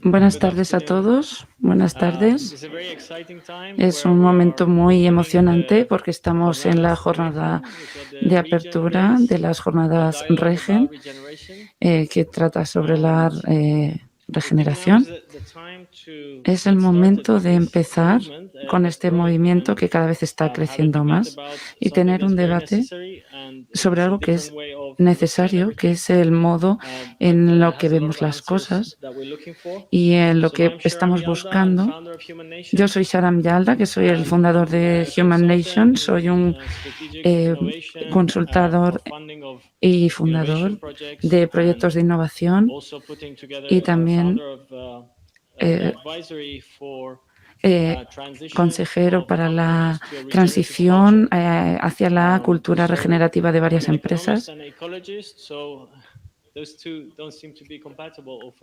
Buenas tardes a todos. Buenas tardes. Es un momento muy emocionante porque estamos en la jornada de apertura de las jornadas REGEN, que trata sobre la regeneración. Es el momento de empezar con este movimiento que cada vez está creciendo más y tener un debate sobre algo que es necesario, que es el modo en lo que vemos las cosas y en lo que estamos buscando. Yo soy Sharam Yalda, que soy el fundador de Human Nation, soy un consultador y fundador de proyectos de innovación y también consejero para la transición hacia la cultura regenerativa de varias empresas.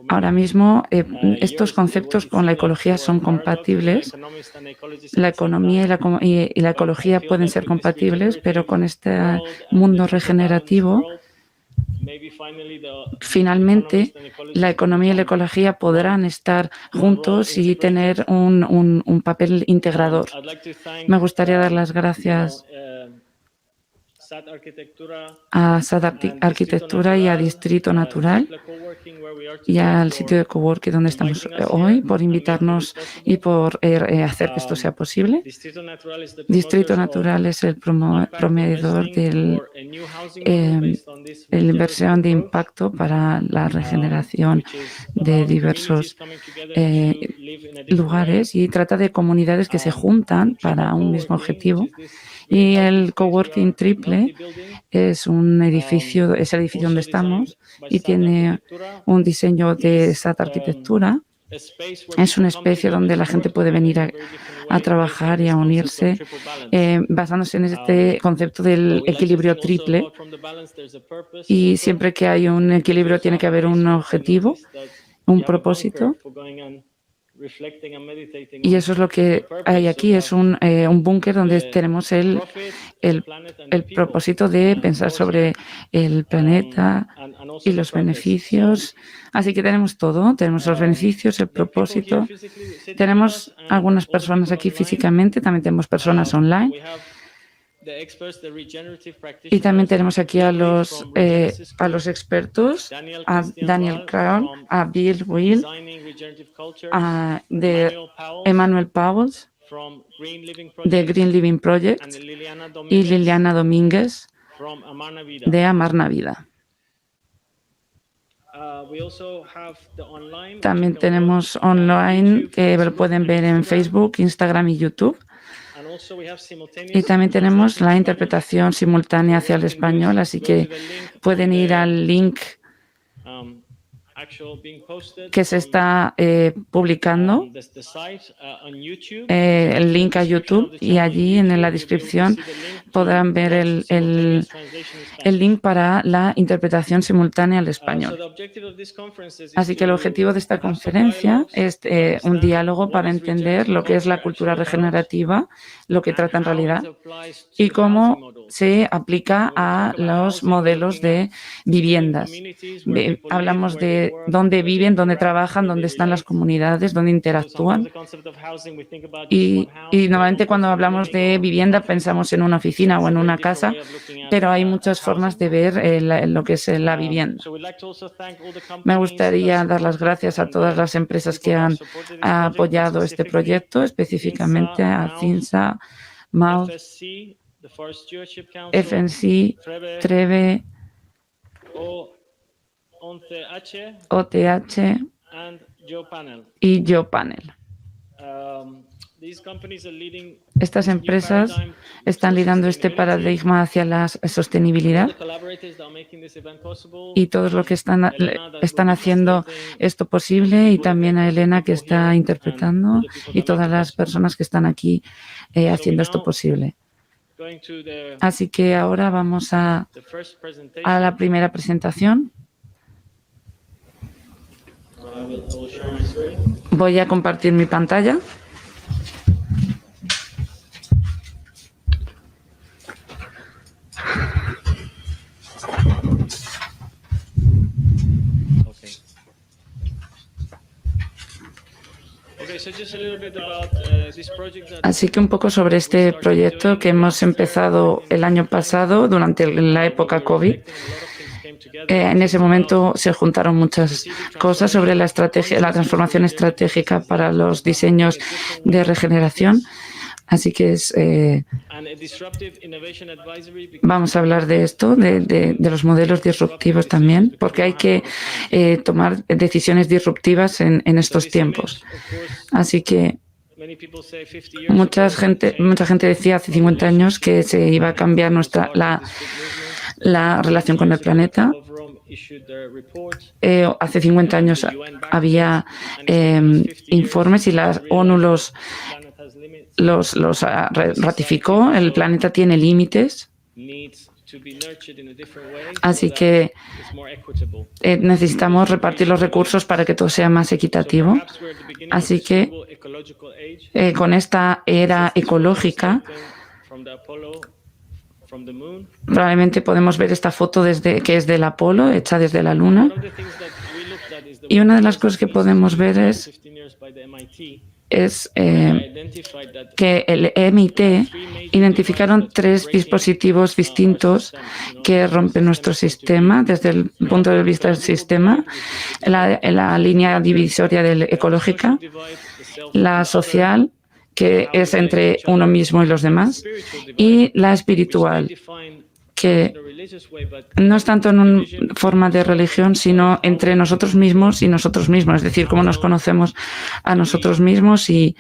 Ahora mismo, estos conceptos con la ecología son compatibles. La economía y la ecología pueden ser compatibles, pero con este mundo regenerativo, finalmente, la economía y la ecología podrán estar juntos y tener un papel integrador. Me gustaría dar las gracias a SAT Arquitectura y a Distrito Natural y al sitio de coworking donde estamos hoy por invitarnos y por hacer que esto sea posible. Distrito Natural es el proveedor de la inversión de impacto para la regeneración de diversos lugares y trata de comunidades que se juntan para un mismo objetivo. Y el Coworking Triple es el edificio donde estamos y tiene un diseño de SAT Arquitectura. Es una especie donde la gente puede venir a trabajar y a unirse basándose en este concepto del equilibrio triple. Y siempre que hay un equilibrio tiene que haber un objetivo, un propósito. Y eso es lo que hay aquí, es un búnker donde tenemos el propósito de pensar sobre el planeta y los beneficios. Así que tenemos todo, tenemos los beneficios, el propósito. Tenemos algunas personas aquí físicamente, también tenemos personas online. Y también tenemos aquí a los expertos, a Daniel Crown, a Bill Will, de Emmanuel Powells, de Green Living Project, y Liliana Domínguez, de Amarna Vida. También tenemos online, que lo pueden ver en Facebook, Instagram y YouTube. Y también tenemos la interpretación simultánea hacia el español, así que pueden ir al link que se está publicando, el link a YouTube, y allí en la descripción podrán ver el link para la interpretación simultánea al español. Así que el objetivo de esta conferencia es un diálogo para entender lo que es la cultura regenerativa, lo que trata en realidad, y cómo se aplica a los modelos de viviendas. Hablamos de dónde viven, dónde trabajan, dónde están las comunidades, dónde interactúan. Y normalmente cuando hablamos de vivienda pensamos en una oficina o en una casa, pero hay muchas formas de ver lo que es la vivienda. Me gustaría dar las gracias a todas las empresas que han apoyado este proyecto, específicamente a CINSA, MAUD, FNC, TREVE, OTH y GeoPanel. Estas empresas están liderando este paradigma hacia la sostenibilidad y todos los que están haciendo esto posible, y también a Elena, que está interpretando, y todas las personas que están aquí haciendo esto posible. Así que ahora vamos a la primera presentación. Voy a compartir mi pantalla. Así que un poco sobre este proyecto que hemos empezado el año pasado durante la época COVID. En ese momento se juntaron muchas cosas sobre la estrategia, la transformación estratégica para los diseños de regeneración. Así que vamos a hablar de esto, de los modelos disruptivos también, porque hay que tomar decisiones disruptivas en estos tiempos. Así que mucha gente decía hace 50 años que se iba a cambiar la relación con el planeta. Hace 50 años había informes y la ONU los ratificó. El planeta tiene límites. Así que necesitamos repartir los recursos para que todo sea más equitativo. Así que con esta era ecológica, probablemente podemos ver esta foto que es del Apolo, hecha desde la Luna. Y una de las cosas que podemos ver es que el MIT identificaron 3 dispositivos distintos que rompen nuestro sistema desde el punto de vista del sistema: la línea divisoria ecológica, la social, que es entre uno mismo y los demás, y la espiritual, que no es tanto en una forma de religión, sino entre nosotros mismos y nosotros mismos, es decir, cómo nos conocemos a nosotros mismos y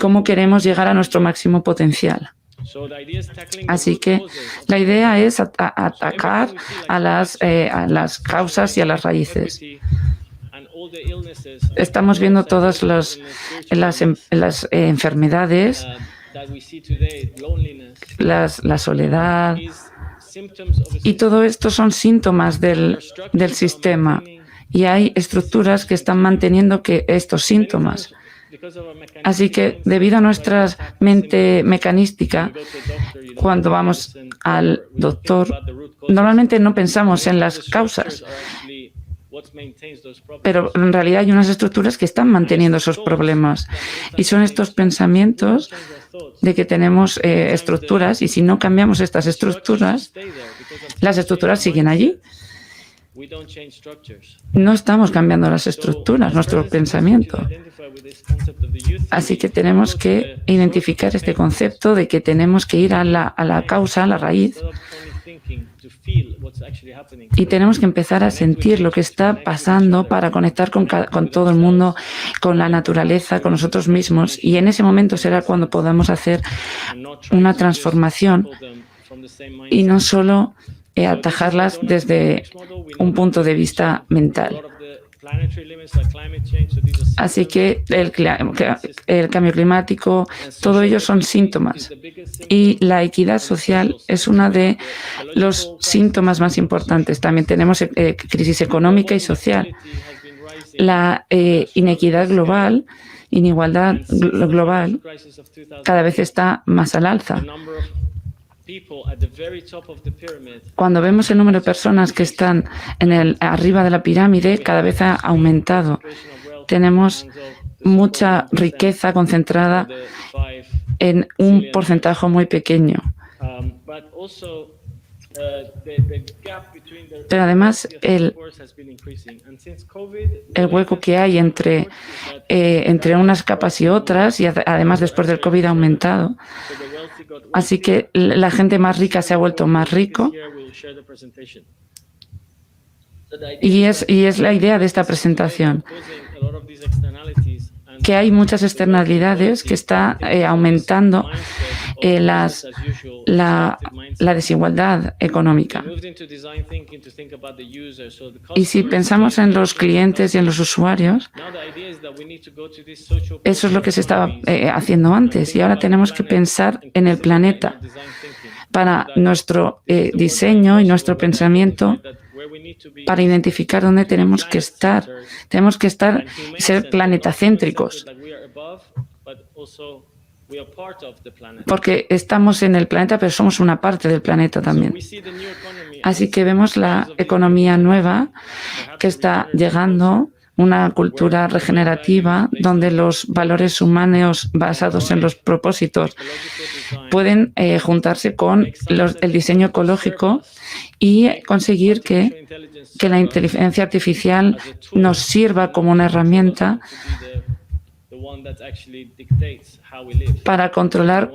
cómo queremos llegar a nuestro máximo potencial. Así que la idea es atacar a las causas y a las raíces. Estamos viendo todas las enfermedades, la soledad, y todo esto son síntomas del sistema, y hay estructuras que están manteniendo estos síntomas. Así que, debido a nuestra mente mecanística, cuando vamos al doctor, normalmente no pensamos en las causas, pero en realidad hay unas estructuras que están manteniendo esos problemas, y son estos pensamientos de que tenemos estructuras, y si no cambiamos estas estructuras, las estructuras siguen allí. No estamos cambiando las estructuras, nuestro pensamiento. Así que tenemos que identificar este concepto de que tenemos que ir a la causa, a la raíz, y tenemos que empezar a sentir lo que está pasando para conectar con todo el mundo, con la naturaleza, con nosotros mismos, y en ese momento será cuando podamos hacer una transformación y no solo atajarlas desde un punto de vista mental. Así que el cambio climático, todo ello son síntomas, y la equidad social es uno de los síntomas más importantes. También tenemos crisis económica y social. La inequidad global, inigualdad global, cada vez está más al alza. Cuando vemos el número de personas que están arriba de la pirámide, cada vez ha aumentado. Tenemos mucha riqueza concentrada en un porcentaje muy pequeño. Pero además el hueco que hay entre unas capas y otras, y además después del COVID ha aumentado. Así que la gente más rica se ha vuelto más rico. Y es la idea de esta presentación, que hay muchas externalidades que está aumentando la desigualdad económica. Y si pensamos en los clientes y en los usuarios, eso es lo que se estaba haciendo antes, y ahora tenemos que pensar en el planeta para nuestro diseño y nuestro pensamiento, para identificar dónde tenemos que estar. Tenemos que ser planetacéntricos, porque estamos en el planeta, pero somos una parte del planeta también. Así que vemos la economía nueva que está llegando, una cultura regenerativa donde los valores humanos basados en los propósitos pueden juntarse con el diseño ecológico y conseguir que la inteligencia artificial nos sirva como una herramienta para controlar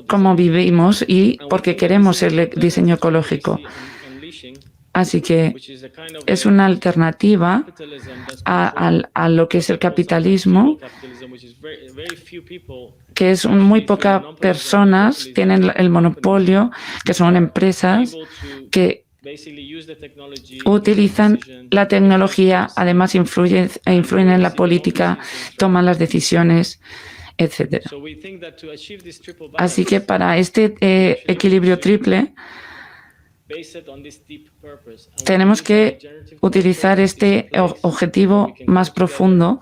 cómo vivimos y porque queremos el diseño ecológico. Así que es una alternativa a lo que es el capitalismo, que es muy pocas personas tienen el monopolio, que son empresas que utilizan la tecnología, además influyen en la política, toman las decisiones, etc. Así que para este equilibrio triple, tenemos que utilizar este objetivo más profundo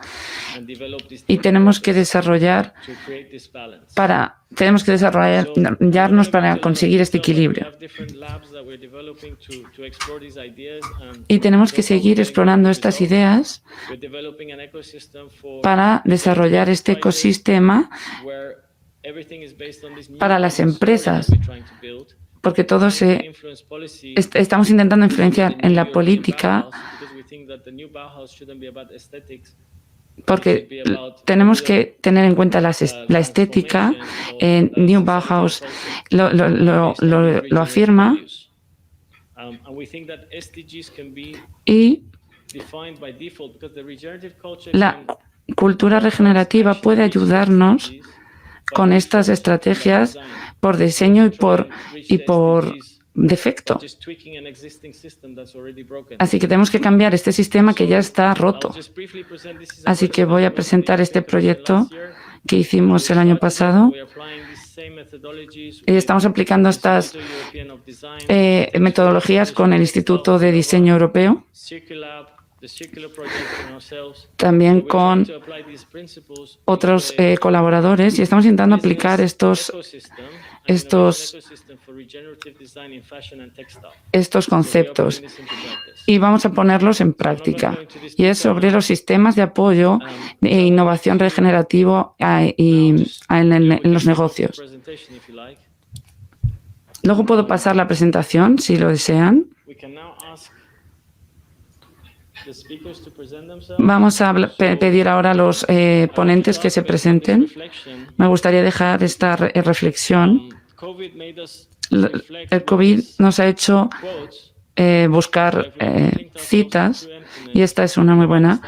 y tenemos que desarrollarnos para conseguir este equilibrio. Y tenemos que seguir explorando estas ideas para desarrollar este ecosistema para las empresas, porque todos estamos intentando influenciar en la política, porque tenemos que tener en cuenta la estética. New Bauhaus lo afirma, y la cultura regenerativa puede ayudarnos con estas estrategias por diseño y por defecto. Así que tenemos que cambiar este sistema que ya está roto. Así que voy a presentar este proyecto que hicimos el año pasado. Y estamos aplicando estas metodologías con el Instituto de Diseño Europeo, también con otros colaboradores, y estamos intentando aplicar estos conceptos y vamos a ponerlos en práctica. Y es sobre los sistemas de apoyo e innovación regenerativo en los negocios. Luego puedo pasar la presentación, si lo desean. Vamos a pedir ahora a los ponentes que se presenten. Me gustaría dejar esta reflexión. El COVID nos ha hecho buscar citas, y esta es una muy buena.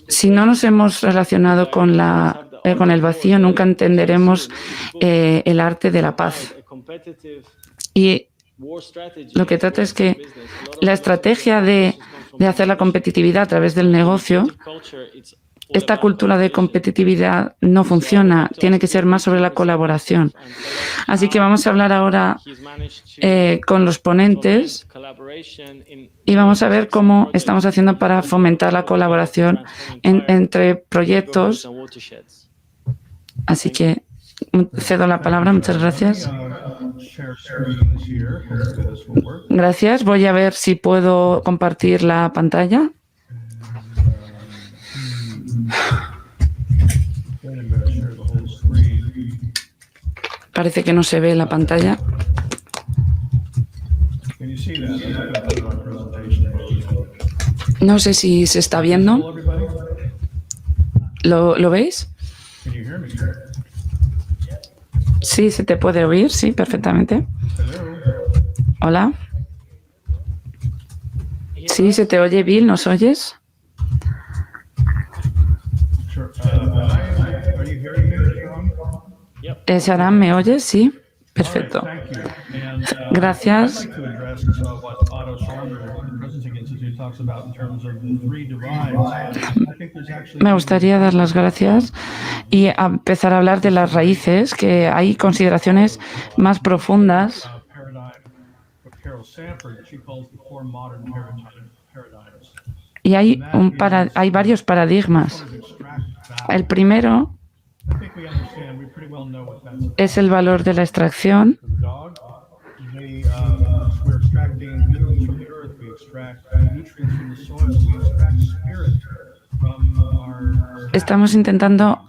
Si no nos hemos relacionado con el vacío, nunca entenderemos el arte de la paz. Y lo que trata es que la estrategia de hacer la competitividad a través del negocio, esta cultura de competitividad no funciona, tiene que ser más sobre la colaboración. Así que vamos a hablar ahora con los ponentes y vamos a ver cómo estamos haciendo para fomentar la colaboración entre proyectos. Así que cedo la palabra. Muchas gracias. Gracias. Voy a ver si puedo compartir la pantalla. Parece que no se ve la pantalla. No sé si se está viendo. ¿Lo veis? Sí, se te puede oír, sí, perfectamente. Hola. Sí, se te oye, Bill, ¿nos oyes? Sharam, ¿me oyes? Sí, perfecto. Gracias. Me gustaría dar las gracias y empezar a hablar de las raíces, que hay consideraciones más profundas. Y hay varios paradigmas. El primero es el valor de la extracción. Estamos intentando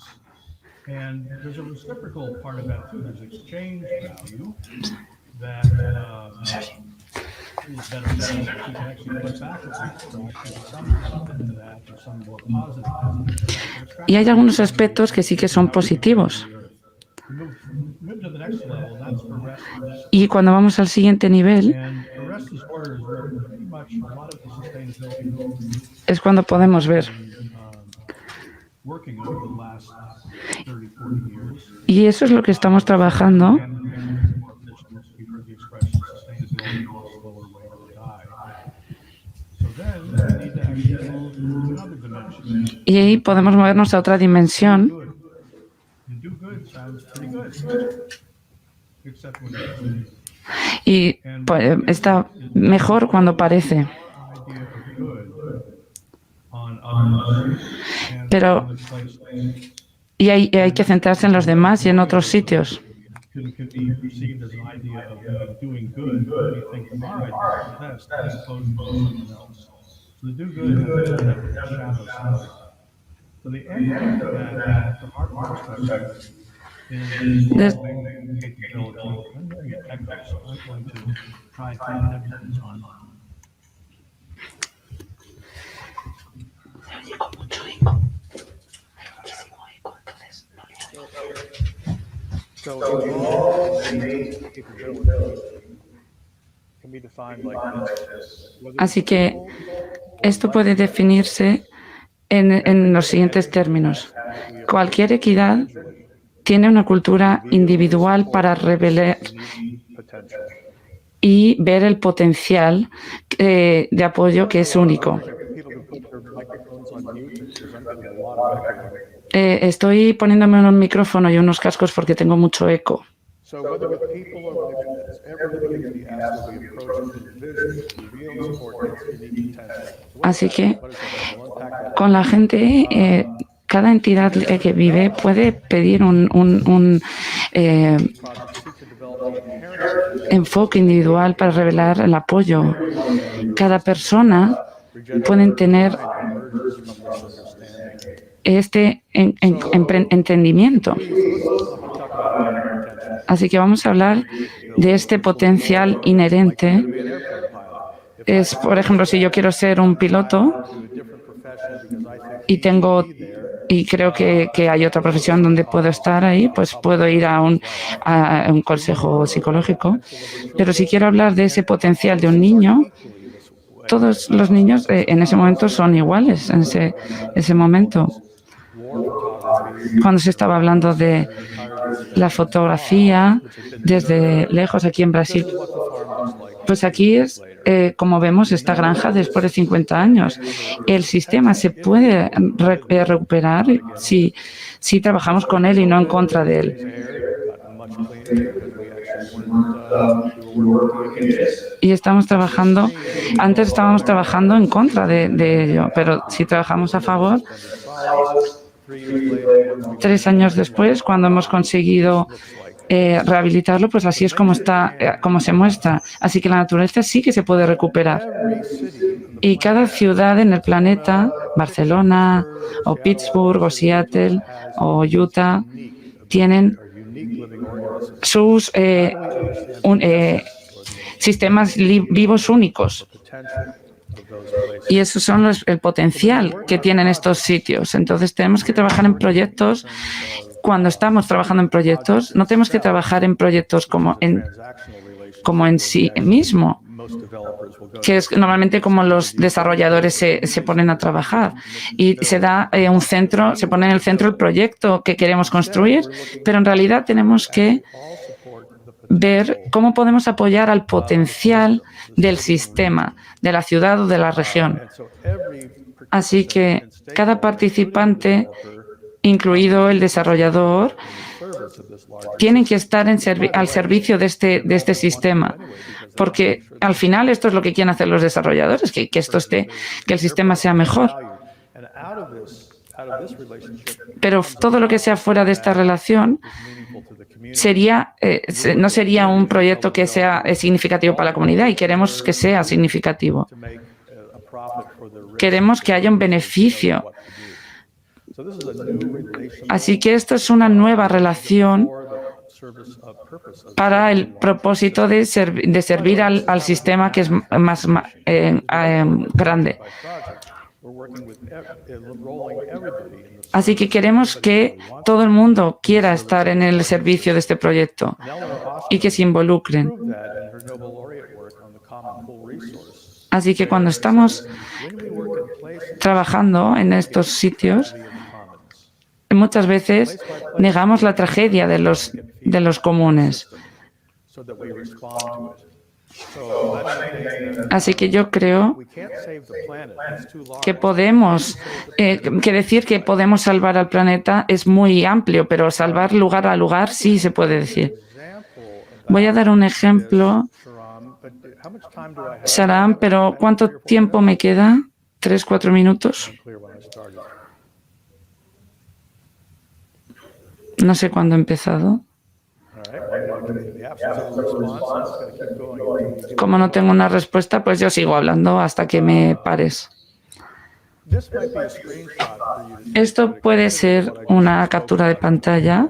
y hay algunos aspectos que sí que son positivos. Y cuando vamos al siguiente nivel, es cuando podemos ver. Y eso es lo que estamos trabajando. Y ahí podemos movernos a otra dimensión. Y pues, está mejor cuando parece. Pero y hay que centrarse en los demás y en otros sitios. Así que esto puede definirse en los siguientes términos. Cualquier equidad tiene una cultura individual para revelar y ver el potencial de apoyo que es único. Estoy poniéndome un micrófono y unos cascos porque tengo mucho eco. Así que con la gente, cada entidad que vive puede pedir un enfoque individual para revelar el apoyo. Cada persona puede tener este entendimiento. Así que vamos a hablar de este potencial inherente. Es, por ejemplo, si yo quiero ser un piloto y creo que hay otra profesión donde puedo estar ahí, pues puedo ir a un consejo psicológico. Pero si quiero hablar de ese potencial de un niño, todos los niños en ese momento son iguales, en ese momento. Cuando se estaba hablando de la fotografía desde lejos aquí en Brasil, pues aquí es, como vemos, esta granja después de 50 años. El sistema se puede recuperar si trabajamos con él y no en contra de él. Y antes estábamos trabajando en contra de ello, pero si trabajamos a favor, 3 años después, cuando hemos conseguido rehabilitarlo, pues así es como se muestra. Así que la naturaleza sí que se puede recuperar. Y cada ciudad en el planeta, Barcelona o Pittsburgh o Seattle o Utah, tienen sus sistemas vivos únicos. Y esos son el potencial que tienen estos sitios. Entonces tenemos que trabajar en proyectos. Cuando estamos trabajando en proyectos, no tenemos que trabajar en proyectos como en sí mismo, que es normalmente como los desarrolladores se ponen a trabajar y se da un centro, se pone en el centro el proyecto que queremos construir, pero en realidad tenemos que ver cómo podemos apoyar al potencial del sistema, de la ciudad o de la región. Así que cada participante, incluido el desarrollador, tienen que estar al servicio de este sistema, porque al final esto es lo que quieren hacer los desarrolladores, que el sistema sea mejor. Pero todo lo que sea fuera de esta relación no sería un proyecto que sea significativo para la comunidad y queremos que sea significativo. Queremos que haya un beneficio. Así que esto es una nueva relación para el propósito de servir al sistema que es más grande. Así que queremos que todo el mundo quiera estar en el servicio de este proyecto y que se involucren. Así que cuando estamos trabajando en estos sitios, muchas veces negamos la tragedia de los comunes. Así que yo creo que que decir que podemos salvar al planeta es muy amplio, pero salvar lugar a lugar sí se puede decir. Voy a dar un ejemplo, Sharam, pero ¿cuánto tiempo me queda? ¿3, 4 minutos? No sé cuándo he empezado. Como no tengo una respuesta, pues yo sigo hablando hasta que me pares. Esto puede ser una captura de pantalla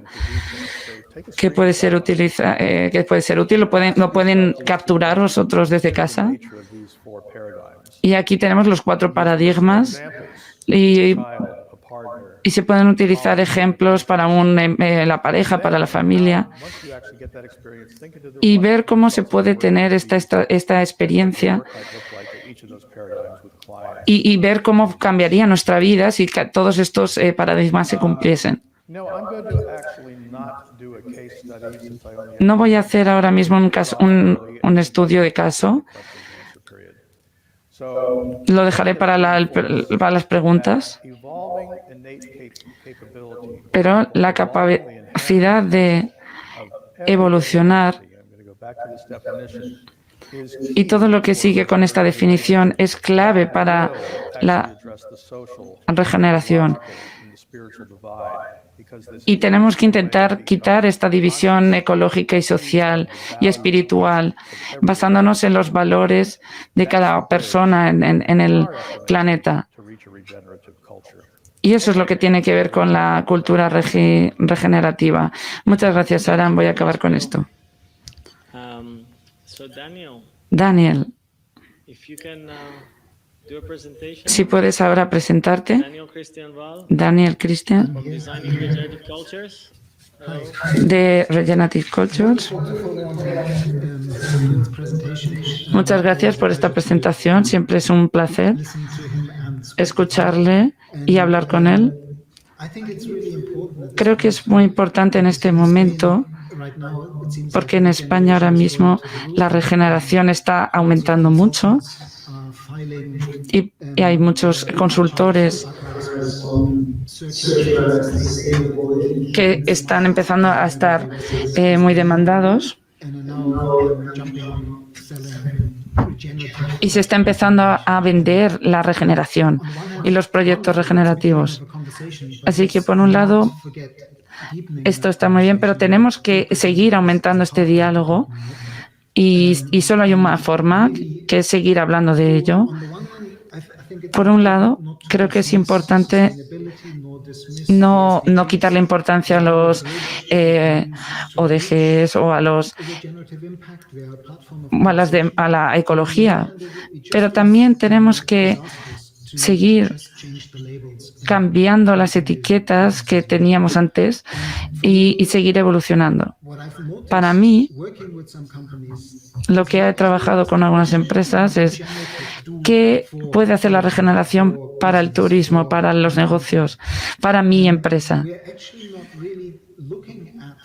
que puede ser útil, lo pueden capturar vosotros desde casa. Y aquí tenemos los 4 paradigmas y se pueden utilizar ejemplos para la pareja, para la familia, y ver cómo se puede tener esta experiencia y ver cómo cambiaría nuestra vida si todos estos paradigmas se cumpliesen. No voy a hacer ahora mismo un estudio de caso. Lo dejaré para las preguntas. Pero la capacidad de evolucionar y todo lo que sigue con esta definición es clave para la regeneración. Y tenemos que intentar quitar esta división ecológica y social y espiritual, basándonos en los valores de cada persona en el planeta. Y eso es lo que tiene que ver con la cultura regenerativa. Muchas gracias, Sharam. Voy a acabar con esto. Daniel, si puedes ahora presentarte. Daniel Christian, de Regenerative Cultures. Muchas gracias por esta presentación. Siempre es un placer escucharle y hablar con él. Creo que es muy importante en este momento porque en España ahora mismo la regeneración está aumentando mucho y hay muchos consultores que están empezando a estar muy demandados y se está empezando a vender la regeneración y los proyectos regenerativos. Así que, por un lado, esto está muy bien, pero tenemos que seguir aumentando este diálogo y solo hay una forma, que es seguir hablando de ello. Por un lado, creo que es importante no quitarle importancia a los ODGs o a la ecología, pero también tenemos que seguir cambiando las etiquetas que teníamos antes y seguir evolucionando. Para mí, lo que he trabajado con algunas empresas es qué puede hacer la regeneración para el turismo, para los negocios, para mi empresa.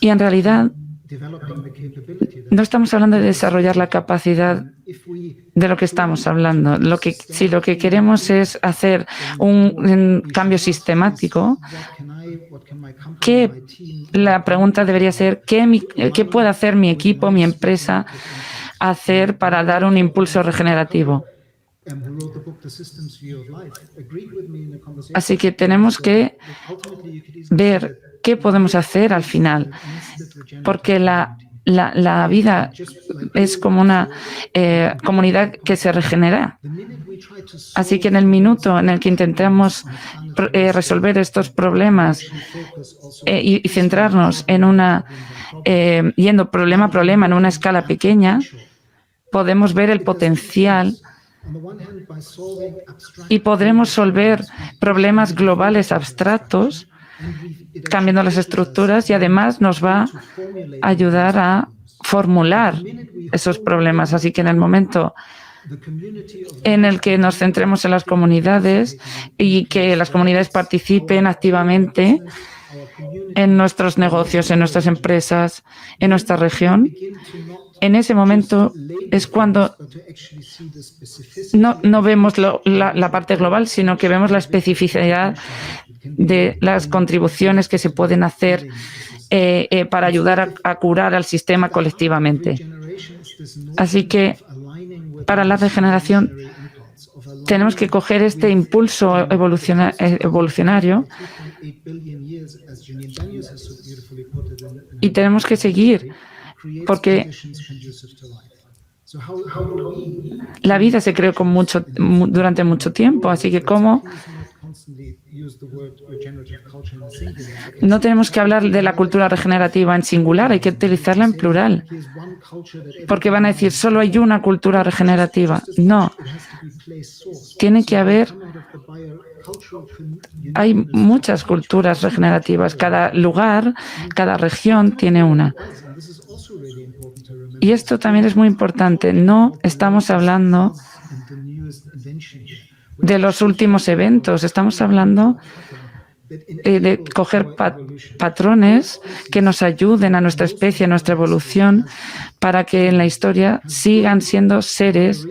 Y en realidad, no estamos hablando de desarrollar la capacidad de lo que estamos hablando. Si lo que queremos es hacer un cambio sistemático, la pregunta debería ser ¿qué puede hacer mi equipo, mi empresa, hacer para dar un impulso regenerativo? Así que tenemos que ver qué podemos hacer al final, porque la vida es como una comunidad que se regenera. Así que en el minuto en el que intentamos resolver estos problemas y centrarnos en yendo problema a problema en una escala pequeña, podemos ver el potencial y podremos resolver problemas globales abstractos cambiando las estructuras, y además nos va a ayudar a formular esos problemas. Así que en el momento en el que nos centremos en las comunidades y que las comunidades participen activamente en nuestros negocios, en nuestras empresas, en nuestra región, en ese momento es cuando no vemos la parte global, sino que vemos la especificidad de las contribuciones que se pueden hacer para ayudar a curar al sistema colectivamente. Así que para la regeneración tenemos que coger este impulso evolucionario y tenemos que seguir, porque la vida se creó durante mucho tiempo, así que ¿cómo? No tenemos que hablar de la cultura regenerativa en singular, hay que utilizarla en plural, porque van a decir, solo hay una cultura regenerativa. No, tiene que haber, hay muchas culturas regenerativas, cada lugar, cada región tiene una. Y esto también es muy importante, no estamos hablando de los últimos eventos, estamos hablando de coger patrones que nos ayuden a nuestra especie, a nuestra evolución, para que en la historia sigan siendo seres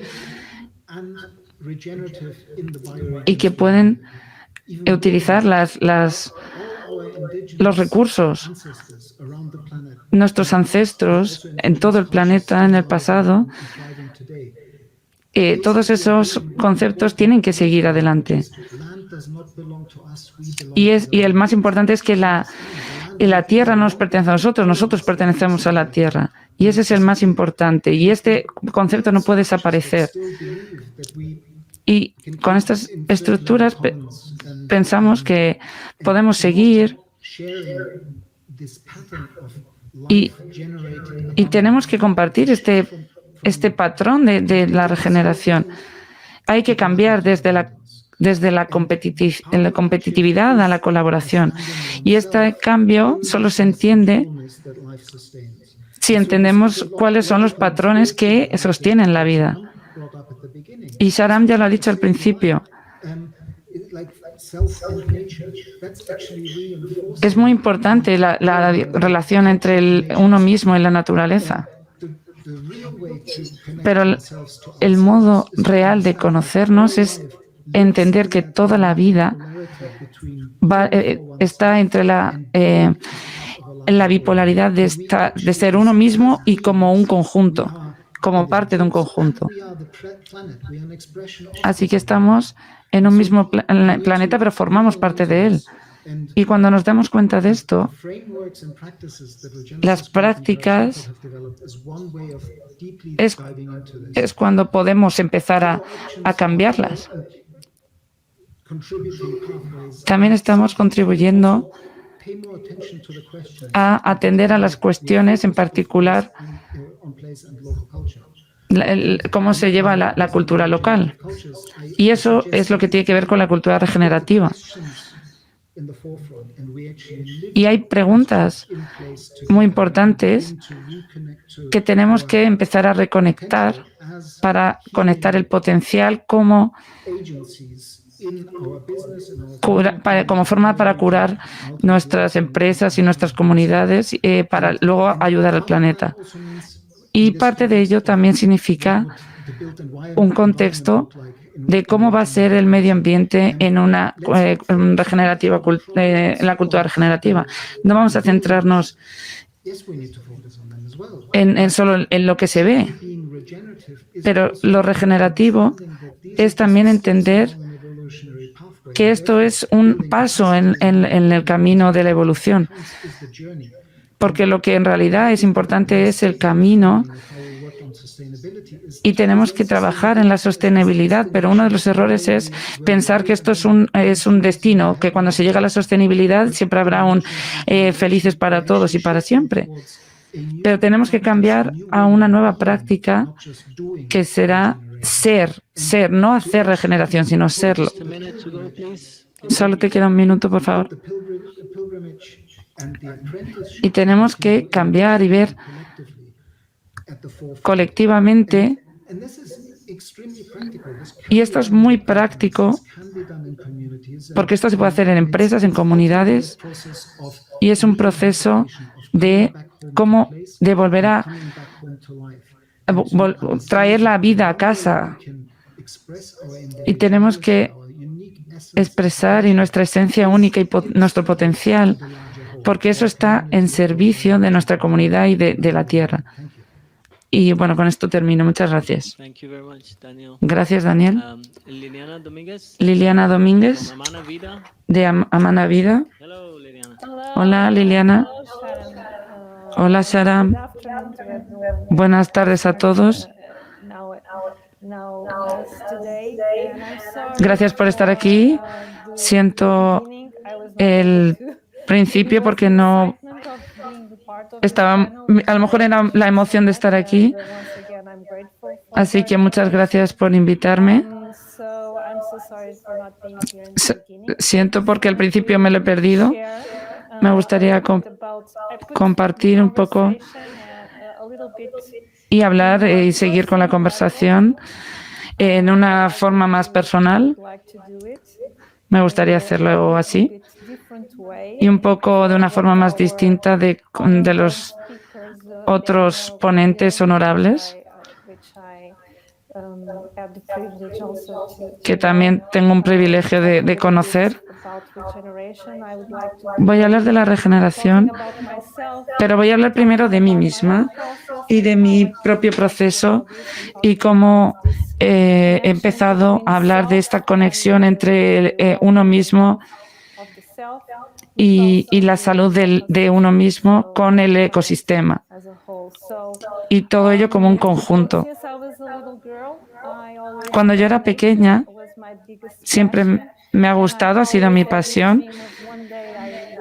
y que pueden utilizar los recursos. Nuestros ancestros en todo el planeta, en el pasado, todos esos conceptos tienen que seguir adelante. Y el más importante es que la tierra no nos pertenece a nosotros, nosotros pertenecemos a la tierra. Y ese es el más importante. Y este concepto no puede desaparecer. Y con estas estructuras pensamos que podemos seguir y tenemos que compartir este patrón de la regeneración. Hay que cambiar desde la competitividad a la colaboración. Y este cambio solo se entiende si entendemos cuáles son los patrones que sostienen la vida. Y Sharam ya lo ha dicho al principio. Es muy importante la relación entre uno mismo y la naturaleza. Pero el modo real de conocernos es entender que toda la vida está entre la bipolaridad de ser uno mismo y como un conjunto, como parte de un conjunto. Así que estamos en un mismo planeta, pero formamos parte de él. Y cuando nos damos cuenta de esto, las prácticas es cuando podemos empezar a cambiarlas. También estamos contribuyendo a atender a las cuestiones, en particular, cómo se lleva la cultura local. Y eso es lo que tiene que ver con la cultura regenerativa. Y hay preguntas muy importantes que tenemos que empezar a reconectar para conectar el potencial como forma para curar nuestras empresas y nuestras comunidades, para luego ayudar al planeta. Y parte de ello también significa un contexto de cómo va a ser el medio ambiente en una regenerativa, en la cultura regenerativa. No vamos a centrarnos solo en lo que se ve, pero lo regenerativo es también entender que esto es un paso en el camino de la evolución, porque lo que en realidad es importante es el camino y tenemos que trabajar en la sostenibilidad, pero uno de los errores es pensar que esto es un destino, que cuando se llega a la sostenibilidad siempre habrá un felices para todos y para siempre. Pero tenemos que cambiar a una nueva práctica que será ser, no hacer regeneración, sino serlo. Solo te queda un minuto, por favor. Y tenemos que cambiar y ver colectivamente, y esto es muy práctico, porque esto se puede hacer en empresas, en comunidades, y es un proceso de volver a traer la vida a casa. Y tenemos que expresar y nuestra esencia única y nuestro potencial, porque eso está en servicio de nuestra comunidad y de la tierra. Y bueno, con esto termino. Muchas gracias. Gracias, Daniel. Liliana Domínguez, de Amana Vida. Hola, Liliana. Hola, Sharam. Buenas tardes a todos. Gracias por estar aquí. Siento el principio porque no estaba, a lo mejor era la emoción de estar aquí. Así que muchas gracias por invitarme. Siento porque al principio me lo he perdido. Me gustaría compartir un poco y hablar y seguir con la conversación en una forma más personal. Me gustaría hacerlo así y un poco de una forma más distinta de los otros ponentes honorables, que también tengo un privilegio de conocer. Voy a hablar de la regeneración, pero voy a hablar primero de mí misma y de mi propio proceso y cómo he empezado a hablar de esta conexión entre uno mismo y la salud de uno mismo con el ecosistema. Y todo ello como un conjunto. Cuando yo era pequeña, siempre me ha gustado, ha sido mi pasión.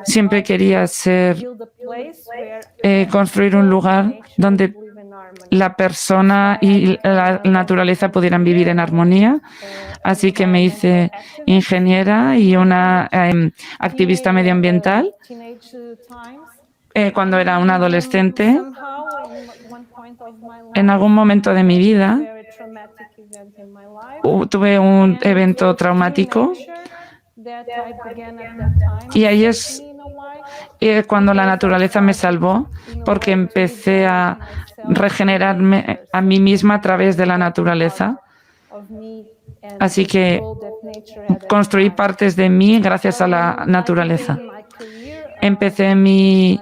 Siempre quería construir un lugar donde la persona y la naturaleza pudieran vivir en armonía. Así que me hice ingeniera y una activista medioambiental cuando era una adolescente. En algún momento de mi vida tuve un evento traumático y ahí es cuando la naturaleza me salvó, porque empecé a regenerarme a mí misma a través de la naturaleza. Así que construí partes de mí gracias a la naturaleza. Empecé mi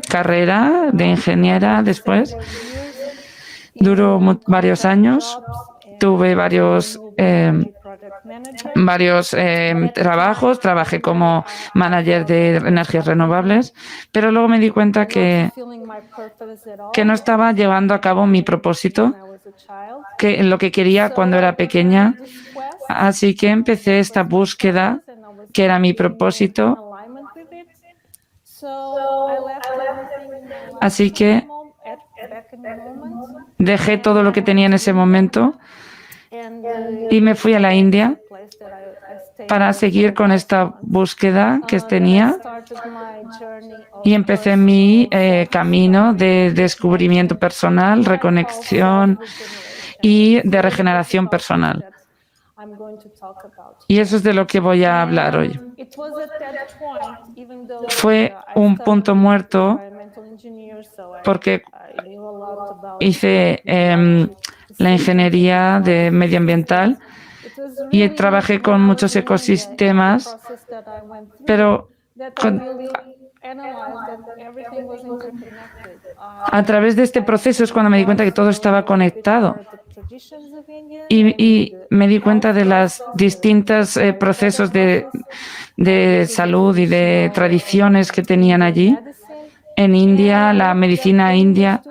carrera de ingeniera después. Duró varios años. Tuve varios trabajos. Trabajé como manager de energías renovables, pero luego me di cuenta que no estaba llevando a cabo mi propósito, que lo que quería cuando era pequeña. Así que empecé esta búsqueda, que era mi propósito. Así que dejé todo lo que tenía en ese momento y me fui a la India para seguir con esta búsqueda que tenía, y empecé mi camino de descubrimiento personal, reconexión y de regeneración personal. Y eso es de lo que voy a hablar hoy. Fue un punto muerto porque hice la ingeniería medioambiental y trabajé con muchos ecosistemas, pero A través de este proceso es cuando me di cuenta que todo estaba conectado y me di cuenta de los distintos procesos de salud y de tradiciones que tenían allí. En India, la medicina india.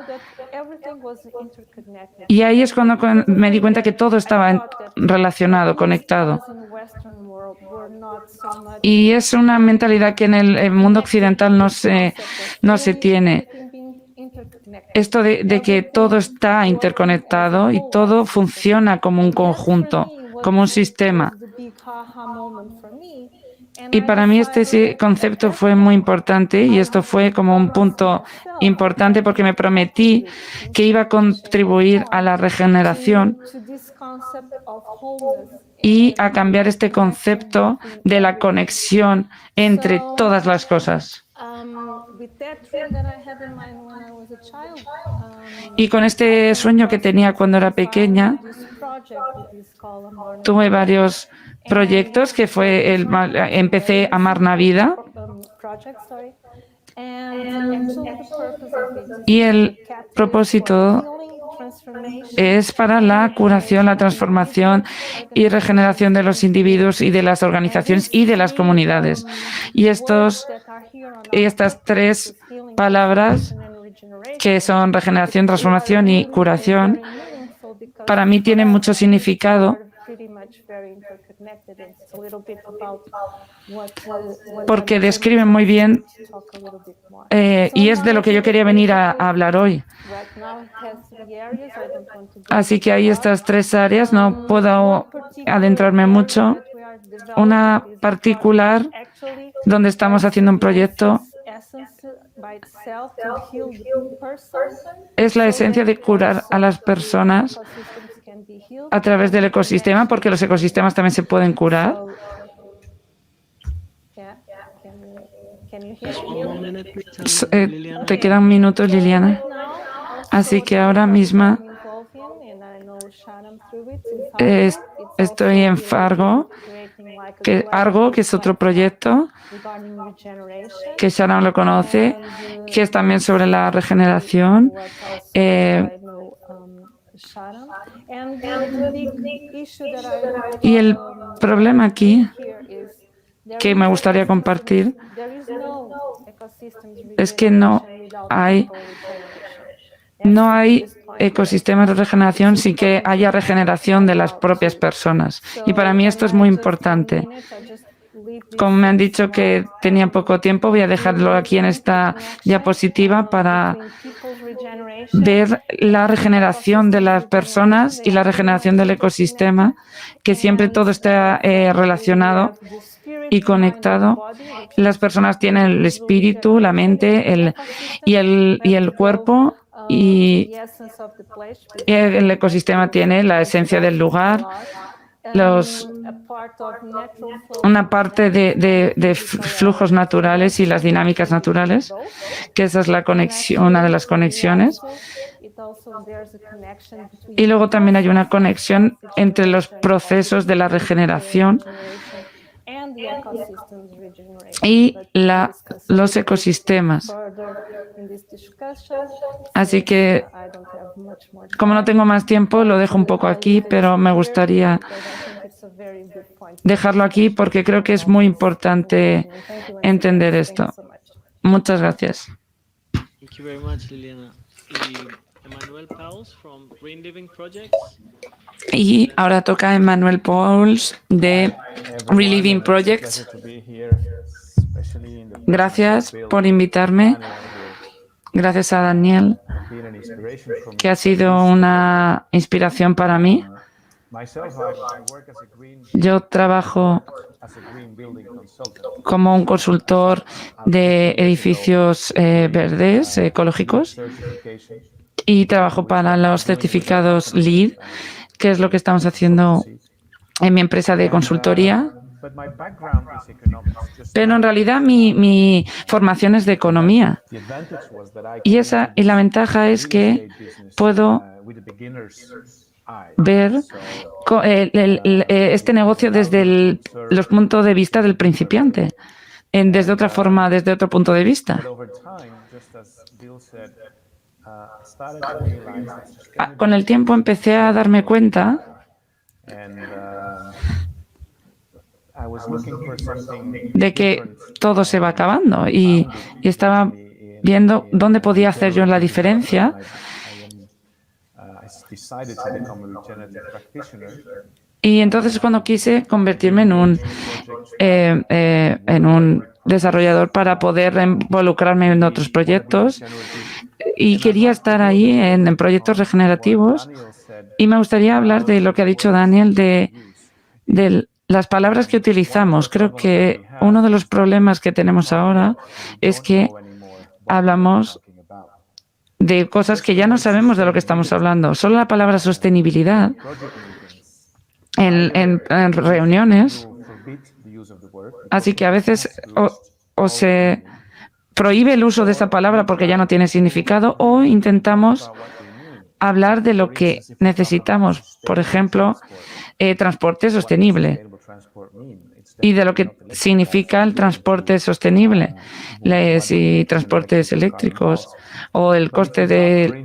Y ahí es cuando me di cuenta que todo estaba relacionado, conectado. Y es una mentalidad que en el mundo occidental no se tiene. Esto de que todo está interconectado y todo funciona como un conjunto, como un sistema. Y para mí este concepto fue muy importante y esto fue como un punto importante porque me prometí que iba a contribuir a la regeneración y a cambiar este concepto de la conexión entre todas las cosas. Y con este sueño que tenía cuando era pequeña, tuve varios proyectos que empecé a amar la vida. Y el propósito es para la curación, la transformación y regeneración de los individuos y de las organizaciones y de las comunidades. Y estas tres palabras, que son regeneración, transformación y curación, para mí tienen mucho significado porque describen muy bien y es de lo que yo quería venir a hablar hoy. Así que hay estas tres áreas, no puedo adentrarme mucho. Una particular donde estamos haciendo un proyecto es la esencia de curar a las personas a través del ecosistema, porque los ecosistemas también se pueden curar. Te quedan minutos, Liliana. Así que ahora misma estoy en Argo, que es otro proyecto que Sharon lo conoce, que es también sobre la regeneración. Y el problema aquí que me gustaría compartir es que no hay ecosistemas de regeneración sin que haya regeneración de las propias personas. Y para mí esto es muy importante. Como me han dicho que tenía poco tiempo, voy a dejarlo aquí en esta diapositiva para ver la regeneración de las personas y la regeneración del ecosistema, que siempre todo está relacionado y conectado. Las personas tienen el espíritu, la mente y el cuerpo, y el ecosistema tiene la esencia del lugar, una parte de flujos naturales y las dinámicas naturales, que esa es la conexión, una de las conexiones. Y luego también hay una conexión entre los procesos de la regeneración y los ecosistemas. Así que, como no tengo más tiempo, lo dejo un poco aquí, pero me gustaría dejarlo aquí porque creo que es muy importante entender esto. Muchas gracias. Y ahora toca Emmanuel Pauls de Reliving Projects. Gracias por invitarme. Gracias a Daniel, que ha sido una inspiración para mí. Yo trabajo como un consultor de edificios verdes, ecológicos, y trabajo para los certificados LEED, que es lo que estamos haciendo en mi empresa de consultoría. Pero en realidad mi formación es de economía. Y la ventaja es que puedo ver este negocio desde los puntos de vista del principiante. desde otra forma, desde otro punto de vista. Con el tiempo empecé a darme cuenta de que todo se va acabando y estaba viendo dónde podía hacer yo la diferencia. Y entonces cuando quise convertirme en un desarrollador para poder involucrarme en otros proyectos y quería estar ahí en proyectos regenerativos, y me gustaría hablar de lo que ha dicho Daniel de las palabras que utilizamos. Creo que uno de los problemas que tenemos ahora es que hablamos de cosas que ya no sabemos de lo que estamos hablando. Solo la palabra sostenibilidad en reuniones, así que a veces o se prohíbe el uso de esa palabra porque ya no tiene significado, o intentamos hablar de lo que necesitamos, por ejemplo, transporte sostenible, y de lo que significa el transporte sostenible, si transportes eléctricos o el coste de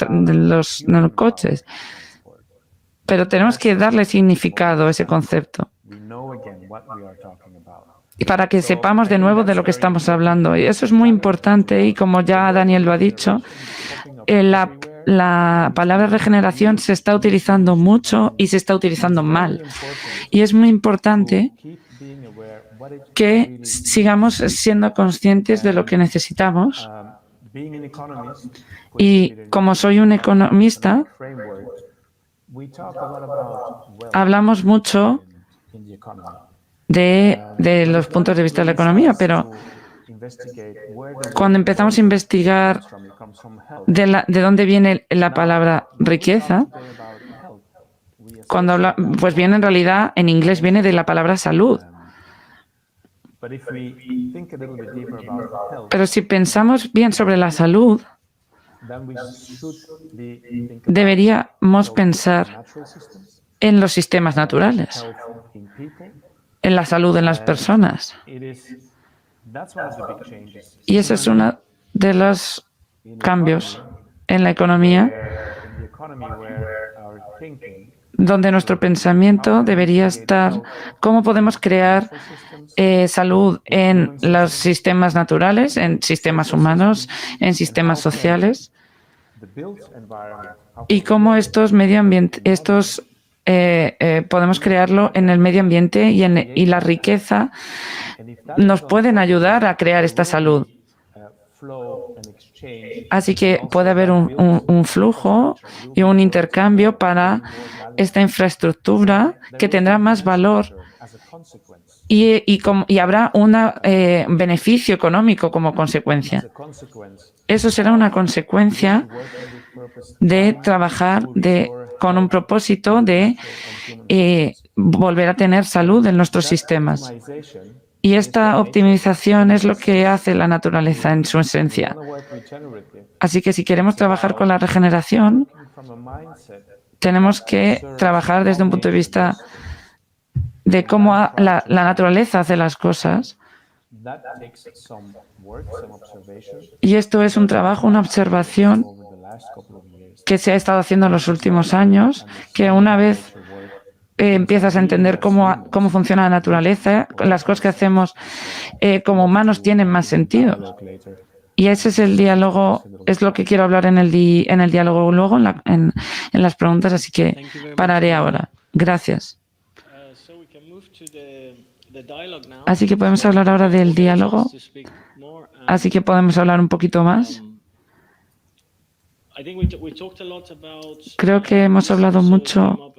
los coches. Pero tenemos que darle significado a ese concepto y para que sepamos de nuevo de lo que estamos hablando. Y eso es muy importante, y como ya Daniel lo ha dicho, la palabra regeneración se está utilizando mucho y se está utilizando mal. Y es muy importante que sigamos siendo conscientes de lo que necesitamos. Y como soy un economista, hablamos mucho de los puntos de vista de la economía, pero cuando empezamos a investigar de dónde viene la palabra riqueza, pues viene en realidad, en inglés viene de la palabra salud. Pero si pensamos bien sobre la salud, deberíamos pensar en los sistemas naturales, en la salud en las personas. Y ese es uno de los cambios en la economía, donde nuestro pensamiento debería estar cómo podemos crear salud en los sistemas naturales, en sistemas humanos, en sistemas sociales, y cómo podemos crearlo en el medio ambiente, y la riqueza nos pueden ayudar a crear esta salud. Así que puede haber un flujo y un intercambio para esta infraestructura que tendrá más valor, y habrá un beneficio económico como consecuencia. Eso será una consecuencia de trabajar con un propósito de volver a tener salud en nuestros sistemas. Y esta optimización es lo que hace la naturaleza en su esencia. Así que si queremos trabajar con la regeneración, tenemos que trabajar desde un punto de vista de cómo la naturaleza hace las cosas. Y esto es un trabajo, una observación que se ha estado haciendo en los últimos años, que una vez empiezas a entender cómo funciona la naturaleza, las cosas que hacemos como humanos tienen más sentido. Y ese es el diálogo, es lo que quiero hablar en el diálogo luego, en las preguntas, así que pararé ahora. Gracias. Así que podemos hablar ahora del diálogo. Así que podemos hablar un poquito más. Creo que hemos hablado mucho.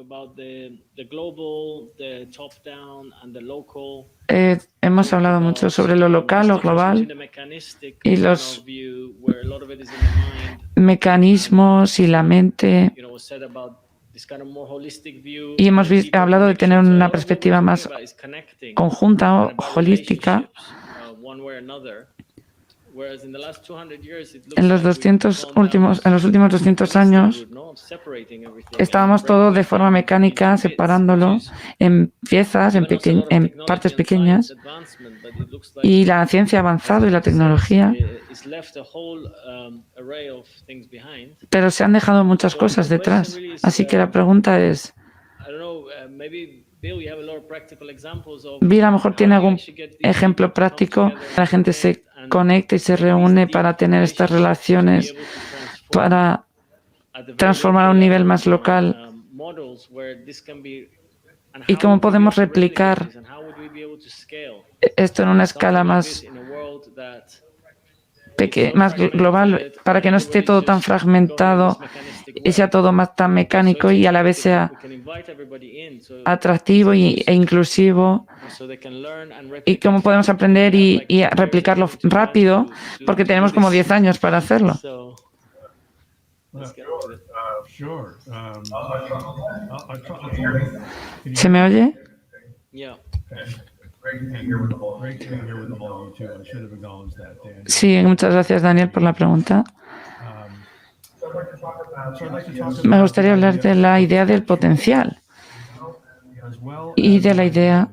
Hemos hablado mucho sobre lo local, lo global y los mecanismos y la mente. Y hemos hablado de tener una perspectiva más conjunta o holística. En los últimos 200 años estábamos todo de forma mecánica, separándolo en piezas, en partes pequeñas, y la ciencia ha avanzado y la tecnología, pero se han dejado muchas cosas detrás. Así que la pregunta es, Bill a lo mejor tiene algún ejemplo práctico. La gente se conecta y se reúne para tener estas relaciones, para transformar a un nivel más local. ¿Y cómo podemos replicar esto en una escala más global para que no esté todo tan fragmentado y sea todo más tan mecánico y a la vez sea atractivo e inclusivo? ¿Y cómo podemos aprender y replicarlo rápido? Porque tenemos como 10 años para hacerlo. ¿Se me oye? Sí, muchas gracias, Daniel, por la pregunta. Me gustaría hablar de la idea del potencial y de la idea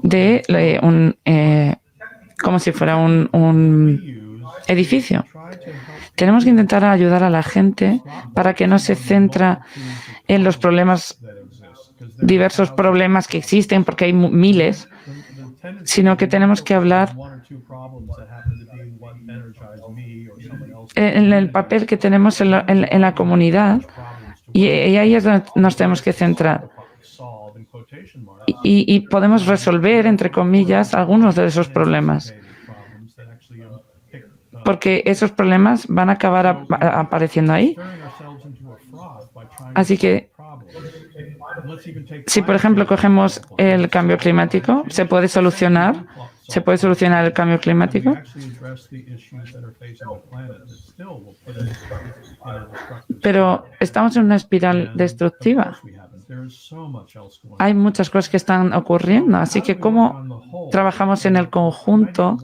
de como si fuera un edificio. Tenemos que intentar ayudar a la gente para que no se centre en los diversos problemas que existen, porque hay miles, sino que tenemos que hablar en el papel que tenemos en la comunidad, y ahí es donde nos tenemos que centrar. Y podemos resolver, entre comillas, algunos de esos problemas, porque esos problemas van a acabar apareciendo ahí. Así que, si por ejemplo cogemos el cambio climático, ¿se puede solucionar el cambio climático? Pero estamos en una espiral destructiva. Hay muchas cosas que están ocurriendo, así que cómo trabajamos en el conjunto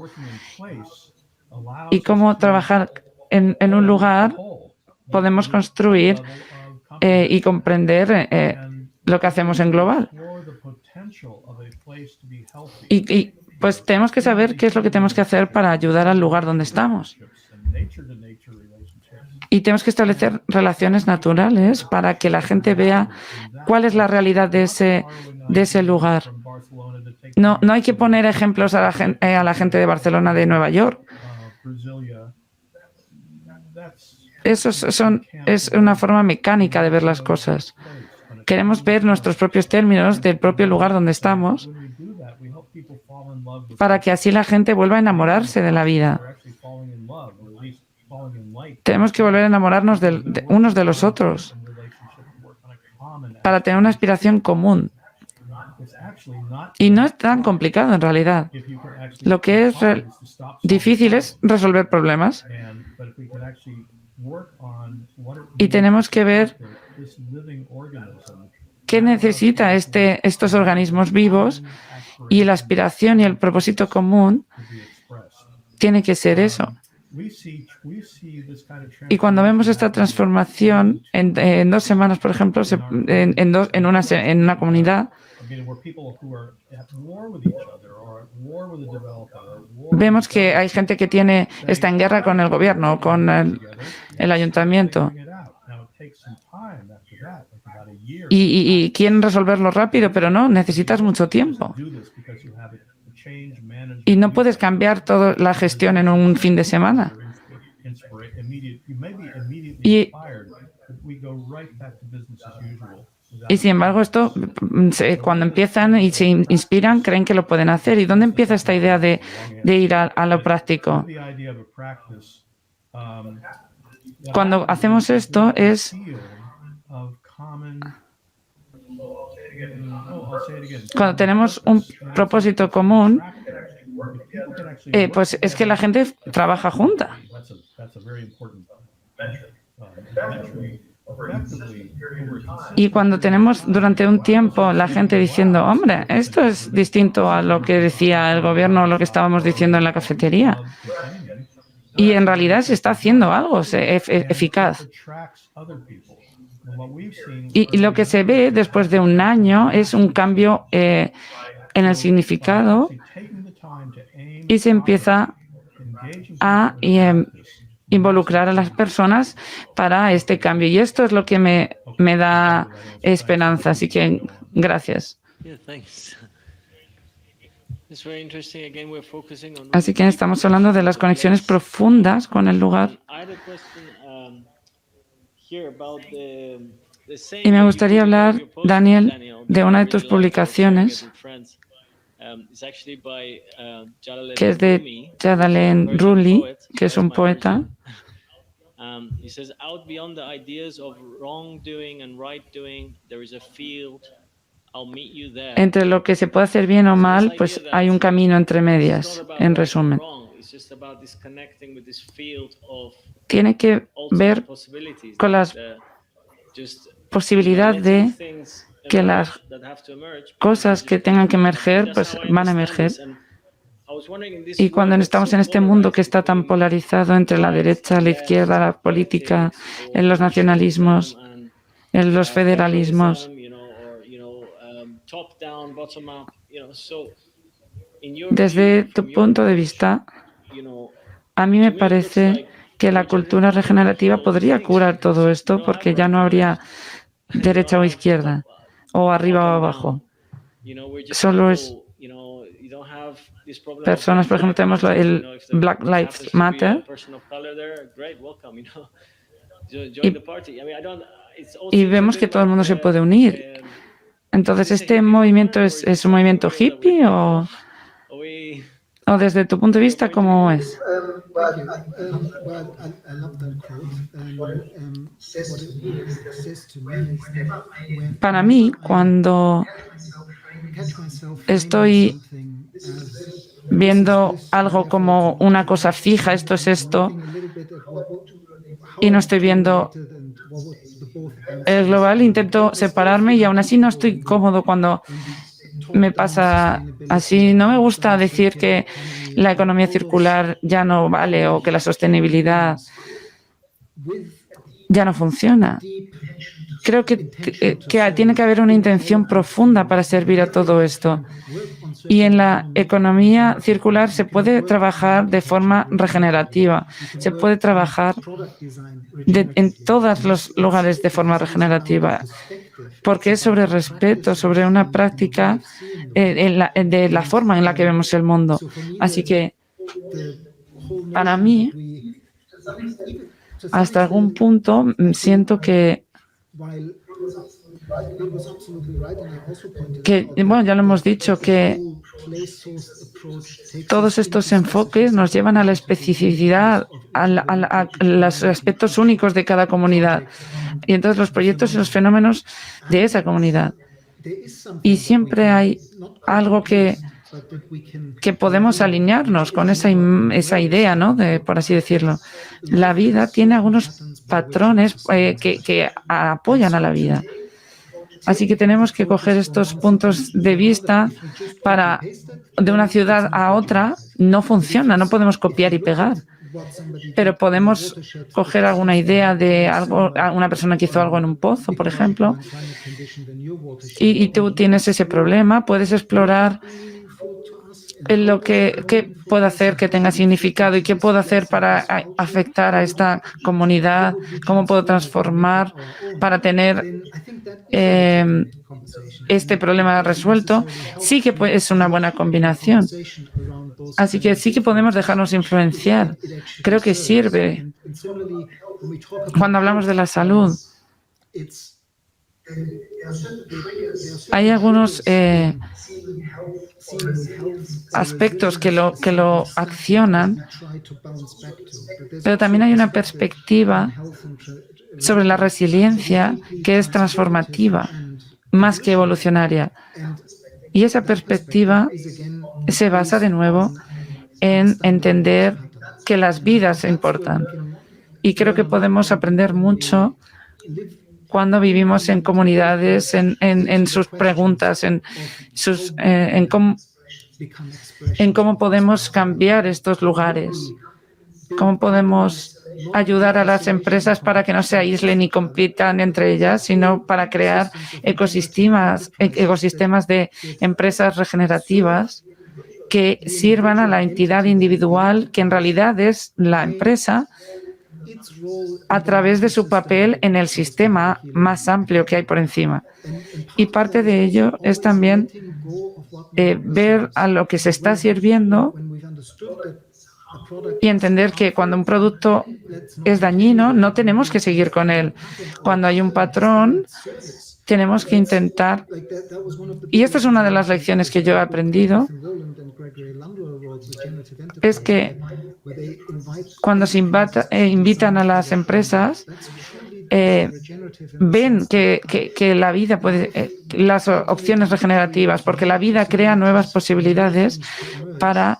y cómo trabajar en un lugar podemos construir y comprender lo que hacemos en global. Y pues tenemos que saber qué es lo que tenemos que hacer para ayudar al lugar donde estamos. Y tenemos que establecer relaciones naturales para que la gente vea cuál es la realidad de ese lugar. No hay que poner ejemplos a la gente de Barcelona, de Nueva York. Eso es una forma mecánica de ver las cosas. Queremos ver nuestros propios términos del propio lugar donde estamos para que así la gente vuelva a enamorarse de la vida. Tenemos que volver a enamorarnos de unos de los otros para tener una aspiración común. Y no es tan complicado en realidad. Lo que es difícil es resolver problemas. Y tenemos que ver qué necesita estos organismos vivos, y la aspiración y el propósito común tiene que ser eso. Y cuando vemos esta transformación en 2 semanas, por ejemplo, en una comunidad, vemos que hay gente que está en guerra con el gobierno, con el ayuntamiento, y quieren resolverlo rápido, pero no, necesitas mucho tiempo. Y no puedes cambiar toda la gestión en un fin de semana. Y sin embargo, esto, cuando empiezan y se inspiran, creen que lo pueden hacer. ¿Y dónde empieza esta idea de ir a lo práctico? Cuando hacemos esto es cuando tenemos un propósito común, pues es que la gente trabaja junta. Y cuando tenemos durante un tiempo la gente diciendo, hombre, esto es distinto a lo que decía el gobierno o lo que estábamos diciendo en la cafetería. Y en realidad se está haciendo algo eficaz. Y lo que se ve después de un año es un cambio en el significado y se empieza a involucrar a las personas para este cambio. Y esto es lo que me da esperanza. Así que gracias. Así que estamos hablando de las conexiones profundas con el lugar. Y me gustaría hablar, Daniel, de una de tus publicaciones, que es de Jadalen Rumi, que es un poeta. Entre lo que se puede hacer bien o mal, pues hay un camino entre medias, en resumen. Tiene que ver con la posibilidad de que las cosas que tengan que emerger, pues van a emerger. Y cuando estamos en este mundo que está tan polarizado entre la derecha, la izquierda, la política, en los nacionalismos, en los federalismos, desde tu punto de vista, a mí me parece que la cultura regenerativa podría curar todo esto porque ya no habría derecha o izquierda, o arriba o abajo. Solo es personas, por ejemplo, tenemos el Black Lives Matter y vemos que todo el mundo se puede unir. Entonces, ¿este movimiento es un movimiento hippie o desde tu punto de vista, cómo es? Para mí, cuando estoy viendo algo como una cosa fija, esto es esto, y no estoy viendo el global, intento separarme y aún así no estoy cómodo cuando me pasa así. No me gusta decir que la economía circular ya no vale o que la sostenibilidad ya no funciona. Creo que tiene que haber una intención profunda para servir a todo esto. Y en la economía circular se puede trabajar de forma regenerativa, se puede trabajar en todos los lugares de forma regenerativa, porque es sobre respeto, sobre una práctica de la forma en la que vemos el mundo. Así que, para mí, hasta algún punto, siento que bueno, ya lo hemos dicho, que todos estos enfoques nos llevan a la especificidad, a los aspectos únicos de cada comunidad y entonces los proyectos y los fenómenos de esa comunidad. Y siempre hay algo que podemos alinearnos con esa idea, ¿no? Por así decirlo. La vida tiene algunos patrones que apoyan a la vida. Así que tenemos que coger estos puntos de vista de una ciudad a otra. No funciona, no podemos copiar y pegar. Pero podemos coger alguna idea de algo, una persona que hizo algo en un pozo, por ejemplo, y tú tienes ese problema, puedes explorar qué puedo hacer que tenga significado y qué puedo hacer para afectar a esta comunidad, cómo puedo transformar para tener este problema resuelto. Sí que es una buena combinación. Así que sí que podemos dejarnos influenciar. Creo que sirve. Cuando hablamos de la salud, hay algunos aspectos que lo accionan, pero también hay una perspectiva sobre la resiliencia que es transformativa, más que evolucionaria. Y esa perspectiva se basa de nuevo en entender que las vidas importan. Y creo que podemos aprender mucho cuando vivimos en comunidades, en sus preguntas, en cómo podemos cambiar estos lugares, cómo podemos ayudar a las empresas para que no se aíslen y compitan entre ellas, sino para crear ecosistemas de empresas regenerativas que sirvan a la entidad individual, que en realidad es la empresa, a través de su papel en el sistema más amplio que hay por encima. Y parte de ello es también ver a lo que se está sirviendo y entender que cuando un producto es dañino, no tenemos que seguir con él. Cuando hay un patrón, tenemos que intentar, y esta es una de las lecciones que yo he aprendido, es que cuando se invitan a las empresas, ven que la vida puede, las opciones regenerativas, porque la vida crea nuevas posibilidades para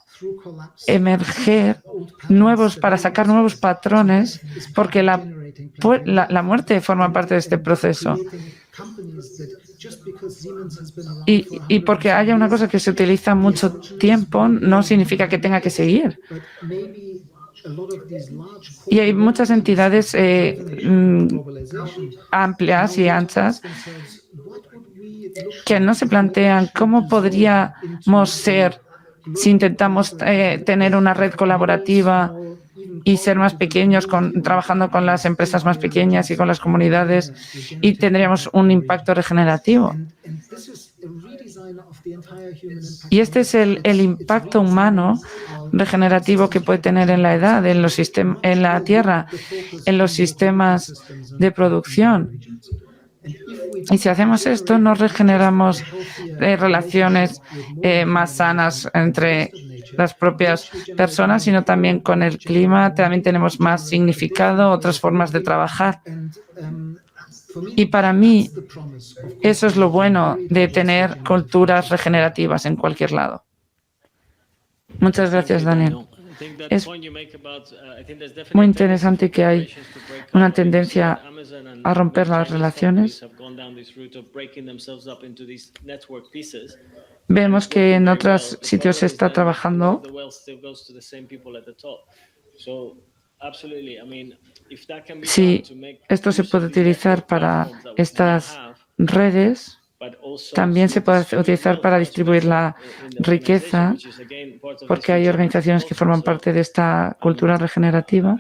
emerger para sacar nuevos patrones, porque la muerte forma parte de este proceso. Y porque haya una cosa que se utiliza mucho tiempo, no significa que tenga que seguir. Y hay muchas entidades amplias y anchas que no se plantean cómo podríamos ser si intentamos tener una red colaborativa y ser más pequeños, trabajando con las empresas más pequeñas y con las comunidades, y tendríamos un impacto regenerativo. Y este es el impacto humano regenerativo que puede tener en la edad, en la tierra, en los sistemas de producción. Y si hacemos esto, no regeneramos relaciones más sanas entre las propias personas, sino también con el clima. También tenemos más significado, otras formas de trabajar. Y para mí, eso es lo bueno de tener culturas regenerativas en cualquier lado. Muchas gracias, Daniel. Es muy interesante que hay una tendencia a romper las relaciones. Vemos que en otros sitios se está trabajando. Si esto se puede utilizar para estas redes, también se puede utilizar para distribuir la riqueza, porque hay organizaciones que forman parte de esta cultura regenerativa,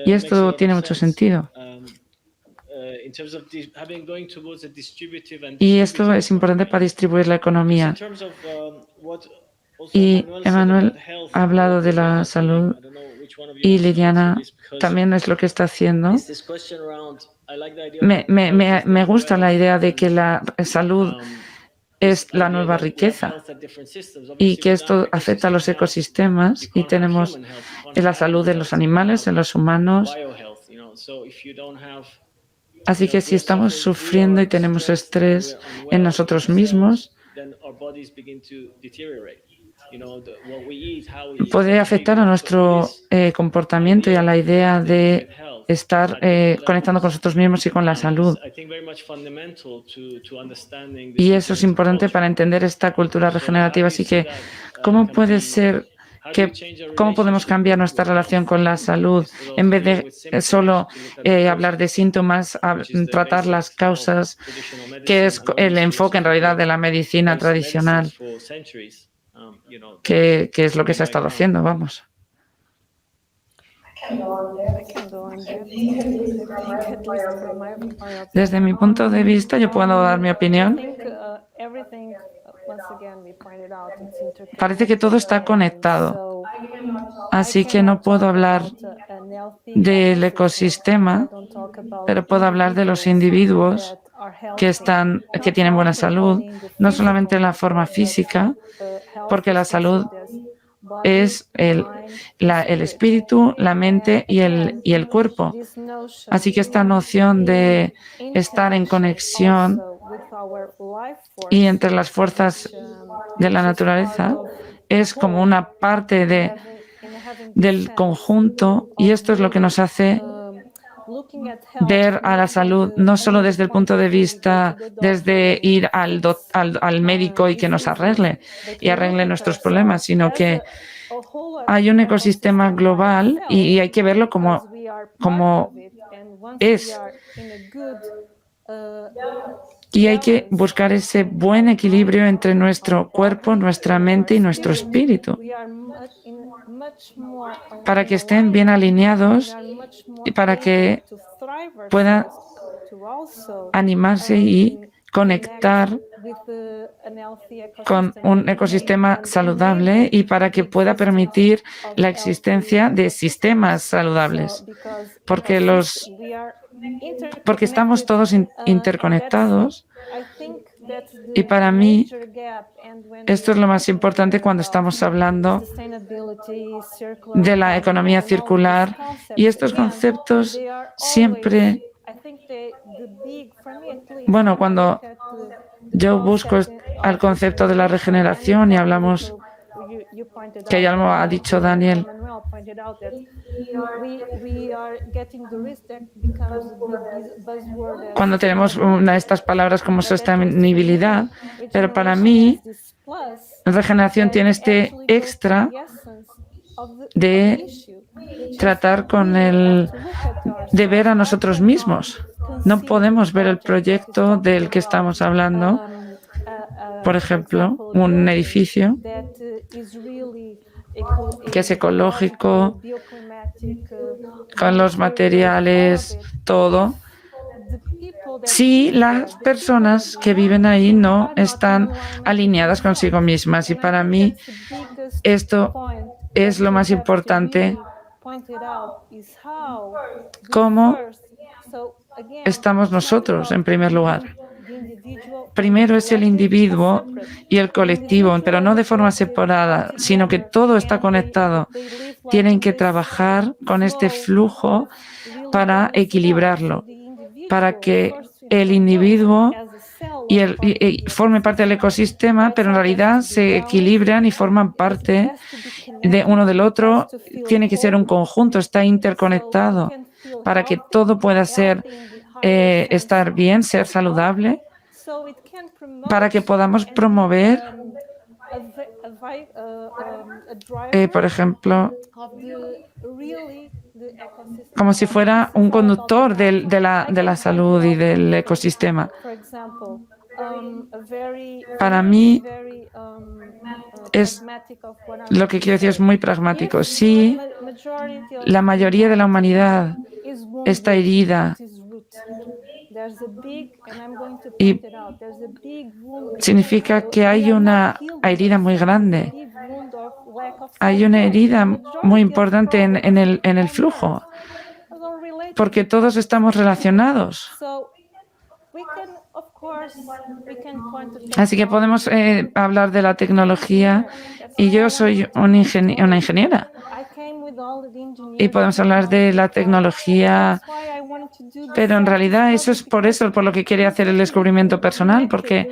y esto tiene mucho sentido. Y esto es importante para distribuir la economía. Y Emmanuel ha hablado de la salud, y Liliana también es lo que está haciendo. Me gusta la idea de que la salud es la nueva riqueza y que esto afecta a los ecosistemas, y tenemos la salud de los animales, de los humanos. Así que si estamos sufriendo y tenemos estrés en nosotros mismos, puede afectar a nuestro comportamiento y a la idea de estar conectando con nosotros mismos y con la salud. Y eso es importante para entender esta cultura regenerativa. Así que, ¿cómo puede ser cómo podemos cambiar nuestra relación con la salud en vez de solo hablar de síntomas, tratar las causas, que es el enfoque en realidad de la medicina tradicional, que es lo que se ha estado haciendo, vamos? Desde mi punto de vista, yo puedo dar mi opinión. Parece que todo está conectado, así que no puedo hablar del ecosistema, pero puedo hablar de los individuos que tienen buena salud, no solamente en la forma física, porque la salud es el espíritu, la mente y el cuerpo. Así que esta noción de estar en conexión y entre las fuerzas de la naturaleza es como una parte del conjunto, y esto es lo que nos hace ver a la salud no solo desde el punto de vista desde ir al médico y que nos arregle nuestros problemas, sino que hay un ecosistema global y hay que verlo como es. Y hay que buscar ese buen equilibrio entre nuestro cuerpo, nuestra mente y nuestro espíritu para que estén bien alineados y para que puedan animarse y conectar con un ecosistema saludable y para que pueda permitir la existencia de sistemas saludables, porque estamos todos interconectados y para mí esto es lo más importante cuando estamos hablando de la economía circular y estos conceptos siempre, cuando yo busco al concepto de la regeneración y hablamos, que ya lo ha dicho Daniel, cuando tenemos una de estas palabras como sostenibilidad, pero para mí la regeneración tiene este extra de tratar de ver a nosotros mismos. No podemos ver el proyecto del que estamos hablando, por ejemplo, un edificio que es ecológico, con los materiales, todo. Si las personas que viven ahí no están alineadas consigo mismas. Y para mí esto es lo más importante. ¿Cómo estamos nosotros en primer lugar? Primero es el individuo y el colectivo, pero no de forma separada, sino que todo está conectado. Tienen que trabajar con este flujo para equilibrarlo, para que el individuo y forme parte del ecosistema, pero en realidad se equilibran y forman parte de uno del otro. Tiene que ser un conjunto, está interconectado para que todo pueda estar bien, ser saludable, para que podamos promover, por ejemplo, como si fuera un conductor de la salud y del ecosistema. Para mí, lo que quiero decir es muy pragmático. Si la mayoría de la humanidad está herida y significa que hay una herida muy grande. Hay una herida muy importante en el flujo, porque todos estamos relacionados. Así que podemos hablar de la tecnología y yo soy una ingeniera. Y podemos hablar de la tecnología, pero en realidad eso es por lo que quiere hacer el descubrimiento personal, porque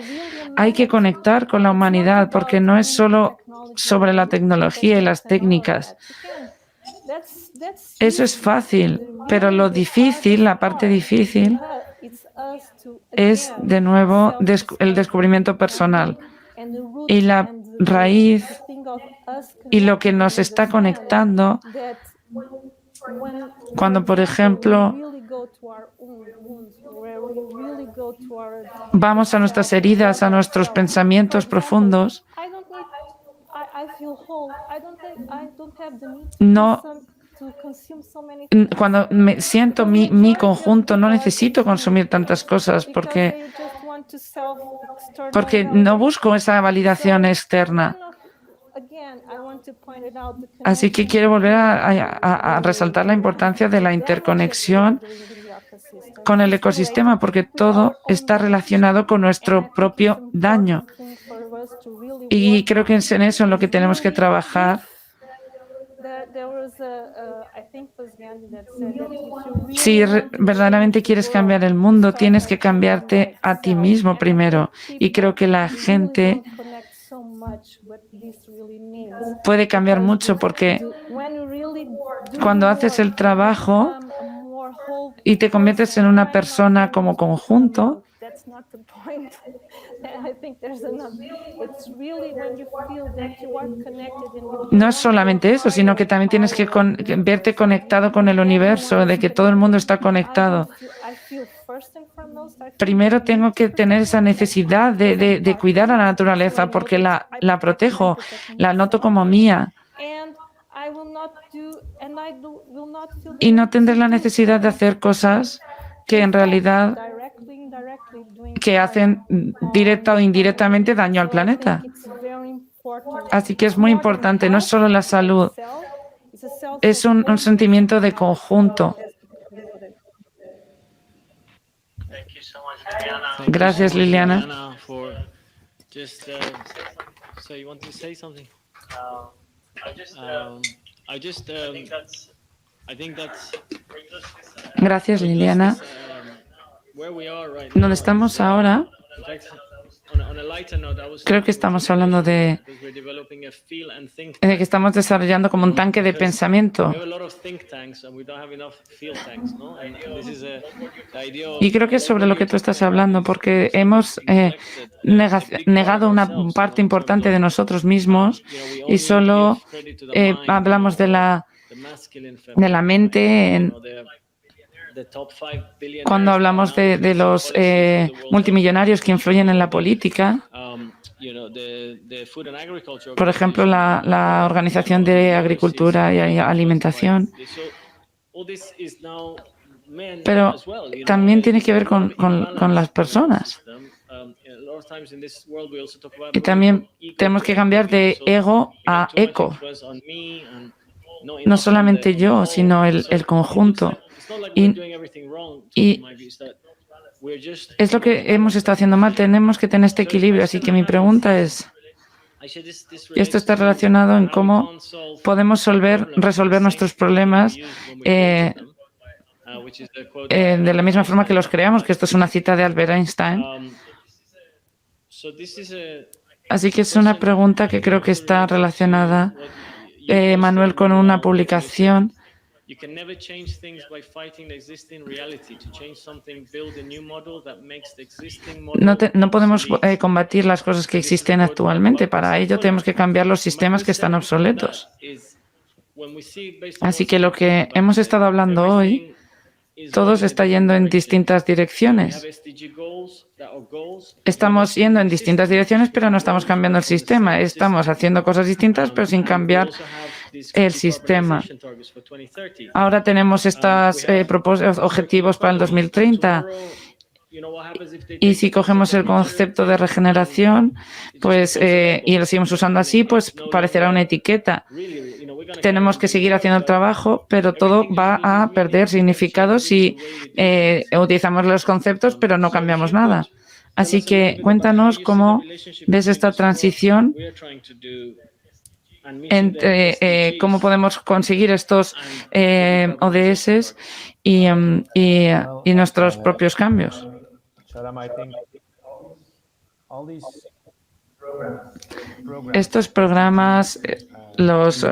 hay que conectar con la humanidad, porque no es solo sobre la tecnología y las técnicas. Eso es fácil, pero lo difícil, la parte difícil, es de nuevo el descubrimiento personal y la raíz y lo que nos está conectando cuando, por ejemplo, vamos a nuestras heridas, a nuestros pensamientos profundos. Cuando me siento mi conjunto, no necesito consumir tantas cosas porque no busco esa validación externa. Así que quiero volver a resaltar la importancia de la interconexión con el ecosistema, porque todo está relacionado con nuestro propio daño. Y creo que es en eso en lo que tenemos que trabajar. Si verdaderamente quieres cambiar el mundo, tienes que cambiarte a ti mismo primero. Y creo que la gente puede cambiar mucho porque cuando haces el trabajo y te conviertes en una persona como conjunto. No es solamente eso, sino que también tienes que verte conectado con el universo, de que todo el mundo está conectado. Primero tengo que tener esa necesidad de cuidar a la naturaleza porque la protejo, la noto como mía. Y no tendré la necesidad de hacer cosas que en realidad que hacen directa o indirectamente daño al planeta. Así que es muy importante, no es solo la salud, es un sentimiento de conjunto. Gracias, Liliana. Gracias, Liliana. Donde estamos ahora, creo que estamos hablando de que estamos desarrollando como un tanque de pensamiento. Y creo que es sobre lo que tú estás hablando, porque hemos negado una parte importante de nosotros mismos y solo hablamos de la mente cuando hablamos de los multimillonarios que influyen en la política. Por ejemplo, la Organización de Agricultura y Alimentación. Pero también tiene que ver con las personas. Y también tenemos que cambiar de ego a eco. No solamente yo, sino el conjunto. Y es lo que hemos estado haciendo mal. Tenemos que tener este equilibrio. Así que mi pregunta es, y esto está relacionado en cómo podemos resolver nuestros problemas de la misma forma que los creamos, que esto es una cita de Albert Einstein. Así que es una pregunta que creo que está relacionada, Manuel, con una publicación. No podemos combatir las cosas que existen actualmente. Para ello tenemos que cambiar los sistemas que están obsoletos. Así que lo que hemos estado hablando hoy, todo se está yendo en distintas direcciones. Estamos yendo en distintas direcciones, pero no estamos cambiando el sistema. Estamos haciendo cosas distintas, pero sin cambiar el sistema. Ahora tenemos estos objetivos para el 2030. Y si cogemos el concepto de regeneración, pues y lo seguimos usando así, pues parecerá una etiqueta. Tenemos que seguir haciendo el trabajo, pero todo va a perder significado si utilizamos los conceptos, pero no cambiamos nada. Así que cuéntanos cómo ves esta transición entre cómo podemos conseguir estos ODS y nuestros propios cambios. Estos programas, los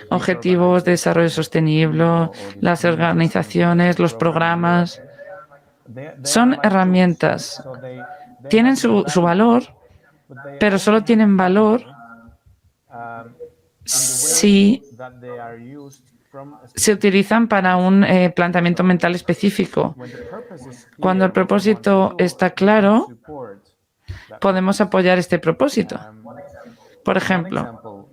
objetivos de desarrollo sostenible, las organizaciones, los programas, son herramientas. Tienen su valor, pero solo tienen valor si se utilizan para un planteamiento mental específico. Cuando el propósito está claro, podemos apoyar este propósito. Por ejemplo,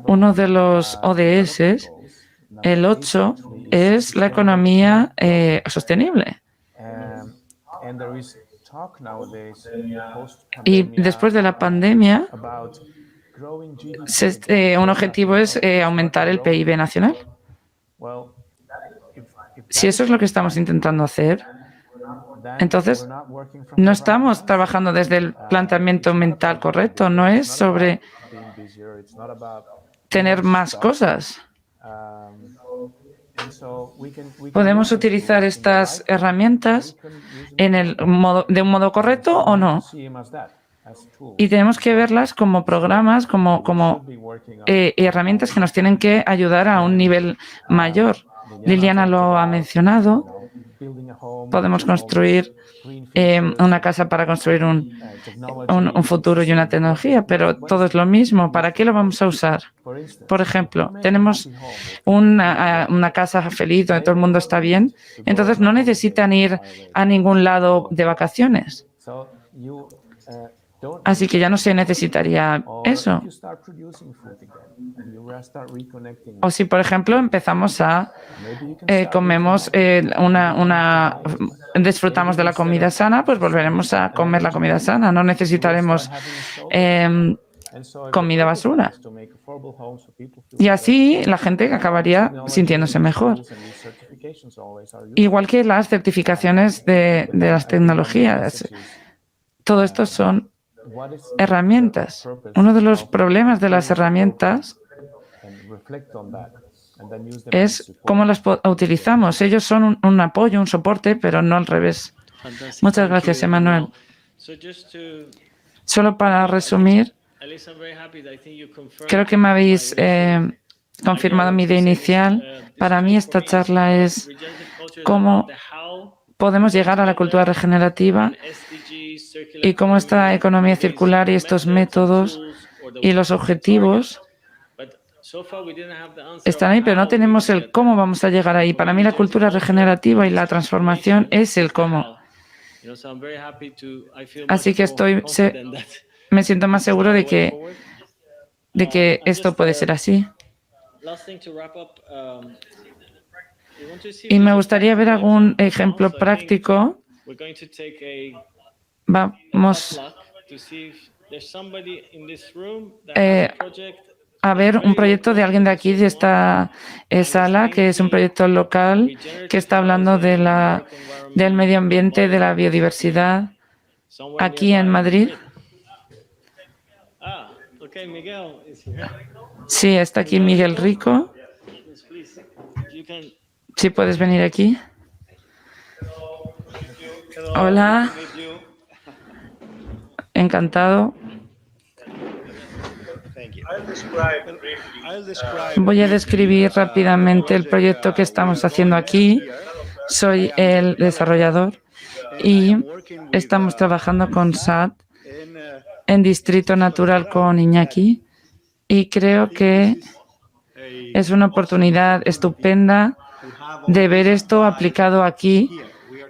uno de los ODS, el 8, es la economía sostenible. Y después de la pandemia, un objetivo es aumentar el PIB nacional. Si eso es lo que estamos intentando hacer, entonces no estamos trabajando desde el planteamiento mental correcto. No es sobre tener más cosas. ¿Podemos utilizar estas herramientas de un modo correcto o no? Y tenemos que verlas como programas, como herramientas que nos tienen que ayudar a un nivel mayor. Liliana lo ha mencionado. Podemos construir una casa para construir un futuro y una tecnología, pero todo es lo mismo. ¿Para qué lo vamos a usar? Por ejemplo, tenemos una casa feliz donde todo el mundo está bien, entonces no necesitan ir a ningún lado de vacaciones. Así que ya no se necesitaría eso. O si, por ejemplo, empezamos a disfrutamos de la comida sana, pues volveremos a comer la comida sana. No necesitaremos comida basura. Y así la gente acabaría sintiéndose mejor. Igual que las certificaciones de las tecnologías. Todo esto son herramientas. Uno de los problemas de las herramientas es cómo las utilizamos. Ellos son un apoyo, un soporte, pero no al revés. Muchas gracias, Emmanuel. Solo para resumir, creo que me habéis confirmado mi idea inicial. Para mí esta charla es cómo podemos llegar a la cultura regenerativa y cómo esta economía circular y estos métodos y los objetivos están ahí, pero no tenemos el cómo vamos a llegar ahí. Para mí la cultura regenerativa y la transformación es el cómo. Así que me siento más seguro de que esto puede ser así. Y me gustaría ver algún ejemplo práctico. Vamos a ver un proyecto de alguien de aquí, de esta sala, que es un proyecto local que está hablando del medio ambiente, de la biodiversidad, aquí en Madrid. Sí, está aquí Miguel Rico. Sí, puedes venir aquí. Hola. Encantado. Voy a describir rápidamente el proyecto que estamos haciendo aquí. Soy el desarrollador y estamos trabajando con SAT en Distrito Natural con Iñaki y creo que es una oportunidad estupenda de ver esto aplicado aquí.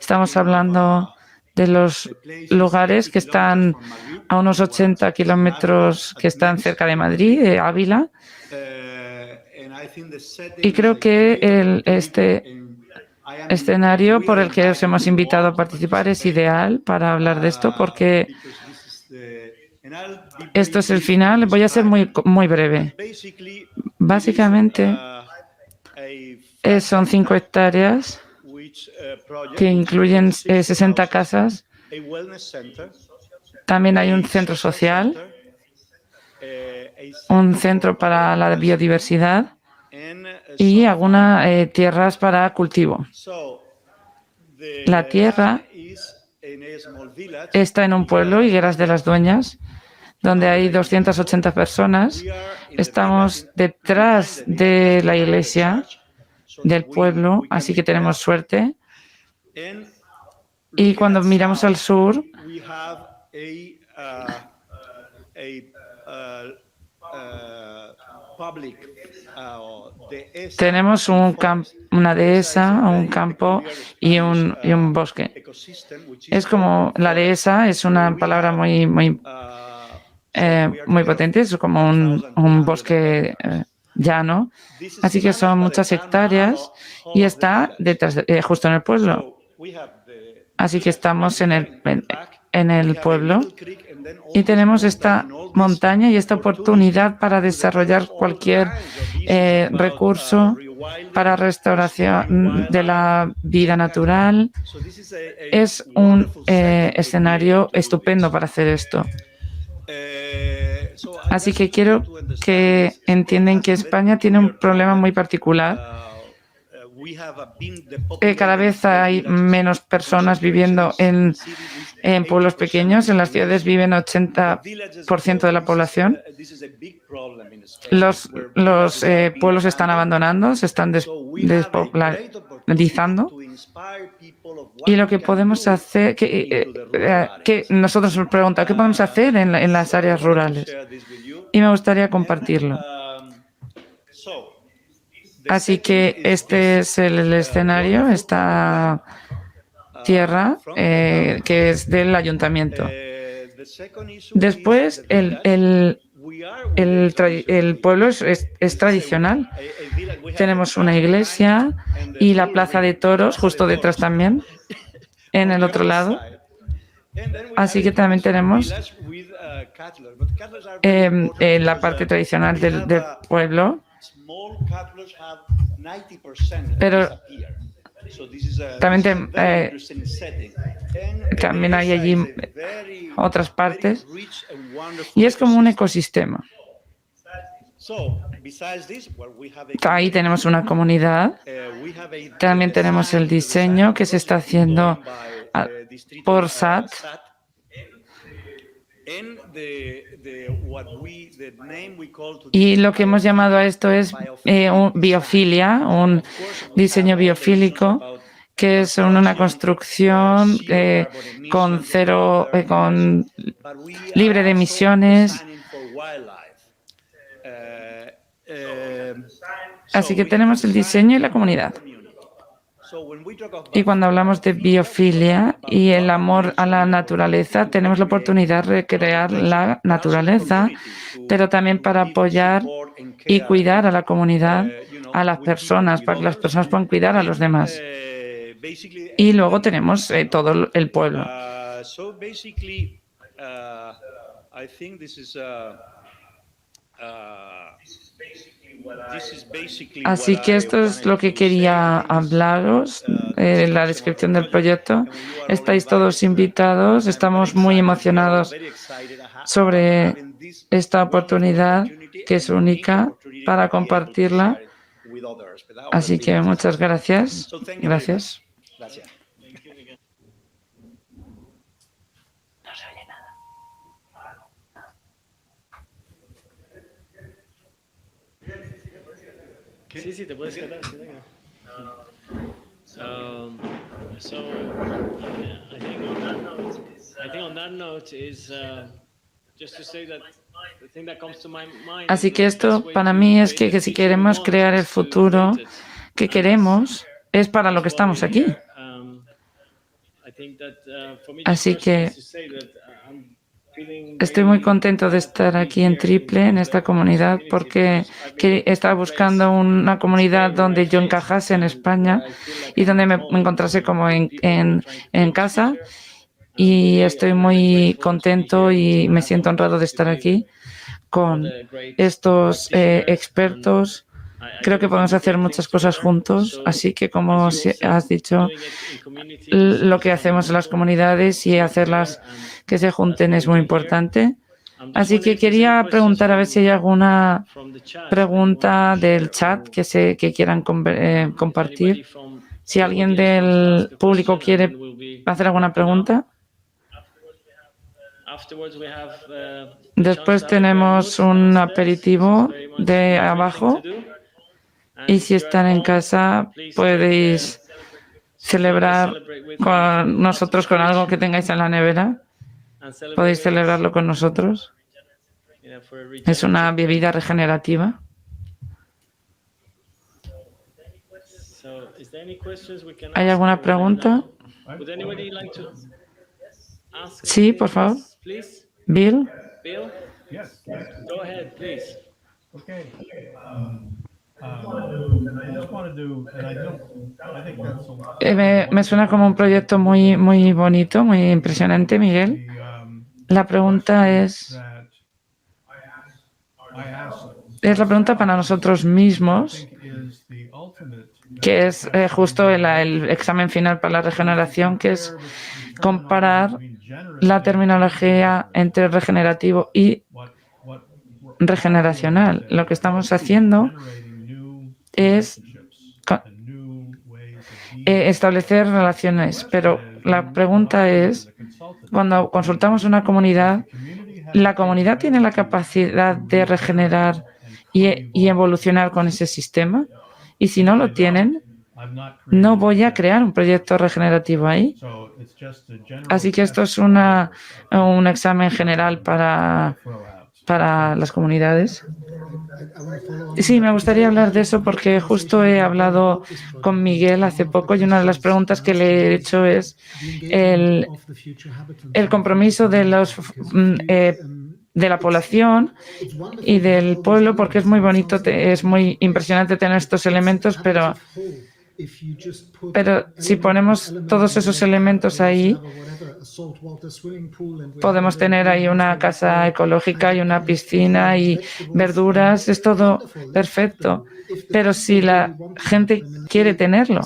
Estamos hablando de los lugares que están a unos 80 kilómetros, que están cerca de Madrid, de Ávila. Y creo que este escenario por el que os hemos invitado a participar es ideal para hablar de esto, porque esto es el final. Voy a ser muy breve. Básicamente, son 5 hectáreas que incluyen 60 casas. También hay un centro social, un centro para la biodiversidad y algunas tierras para cultivo. La tierra está en un pueblo, Higueras de las Dueñas, donde hay 280 personas. Estamos detrás de la iglesia del pueblo, así que tenemos suerte. Y cuando miramos al sur, tenemos una dehesa, un campo y un bosque. Es como la dehesa, es una palabra muy potente, es como un bosque llano. Así que son muchas hectáreas y está detrás, justo en el pueblo. Así que estamos en el pueblo y tenemos esta montaña y esta oportunidad para desarrollar cualquier recurso para restauración de la vida natural. Es un escenario estupendo para hacer esto. Así que quiero que entiendan que España tiene un problema muy particular cada vez hay menos personas viviendo en pueblos pequeños. En las ciudades viven 80% de la población. Los pueblos se están abandonando, se están despopularizando. Y lo que podemos hacer, que nosotros nos preguntamos, ¿qué podemos hacer en las áreas rurales? Y me gustaría compartirlo. Así que este es el escenario, esta tierra que es del ayuntamiento. Después, el pueblo es tradicional. Tenemos una iglesia y la plaza de toros justo detrás también, en el otro lado. Así que también tenemos la parte tradicional del pueblo. Pero también hay allí otras partes y es como un ecosistema. Ahí tenemos una comunidad. También tenemos el diseño que se está haciendo por SAT. Y lo que hemos llamado a esto es biofilia, un diseño biofílico, que es una construcción libre de emisiones. Así que tenemos el diseño y la comunidad. Y cuando hablamos de biofilia y el amor a la naturaleza, tenemos la oportunidad de recrear la naturaleza, pero también para apoyar y cuidar a la comunidad, a las personas, para que las personas puedan cuidar a los demás. Y luego tenemos todo el pueblo. Así que esto es lo que quería hablaros, la descripción del proyecto. Estáis todos invitados, estamos muy emocionados sobre esta oportunidad que es única para compartirla. Así que muchas gracias. Gracias. Sí, te puedes quedar. Así que esto para mí es que si queremos crear el futuro que queremos, es para lo que estamos aquí. Así que estoy muy contento de estar aquí en Triple, en esta comunidad, porque estaba buscando una comunidad donde yo encajase en España y donde me encontrase como en casa. Y estoy muy contento y me siento honrado de estar aquí con estos expertos. Creo que podemos hacer muchas cosas juntos, así que como has dicho, lo que hacemos en las comunidades y hacerlas que se junten es muy importante. Así que quería preguntar a ver si hay alguna pregunta del chat que quieran compartir. Si alguien del público quiere hacer alguna pregunta. Después tenemos un aperitivo de abajo y si están en casa podéis celebrar con nosotros con algo que tengáis en la nevera. Podéis celebrarlo con nosotros. Es una bebida regenerativa. ¿Hay alguna pregunta? Sí, por favor. Bill. Go ahead, please. Okay. Me suena como un proyecto muy, muy bonito, muy impresionante, Miguel. La pregunta es la pregunta para nosotros mismos, que es justo el examen final para la regeneración, que es comparar la terminología entre regenerativo y regeneracional. Lo que estamos haciendo es establecer relaciones. Pero la pregunta es, cuando consultamos una comunidad, ¿la comunidad tiene la capacidad de regenerar y evolucionar con ese sistema? Y si no lo tienen, no voy a crear un proyecto regenerativo ahí. Así que esto es un examen general para las comunidades. Sí, me gustaría hablar de eso porque justo he hablado con Miguel hace poco y una de las preguntas que le he hecho es el compromiso de la población y del pueblo, porque es muy bonito, es muy impresionante tener estos elementos, pero si ponemos todos esos elementos ahí, podemos tener ahí una casa ecológica y una piscina y verduras, es todo perfecto. Pero si la gente quiere tenerlo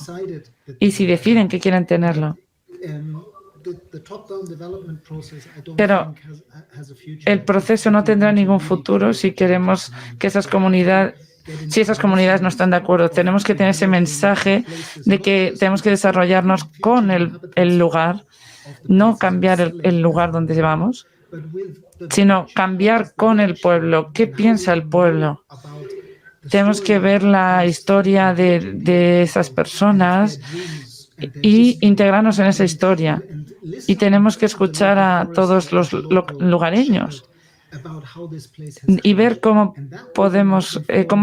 y si deciden que quieren tenerlo, pero el proceso no tendrá ningún futuro si queremos que esas comunidades no están de acuerdo. Tenemos que tener ese mensaje de que tenemos que desarrollarnos con el lugar, no cambiar el lugar donde vamos, sino cambiar con el pueblo. ¿Qué piensa el pueblo? Tenemos que ver la historia de esas personas y integrarnos en esa historia. Y tenemos que escuchar a todos los lugareños y ver cómo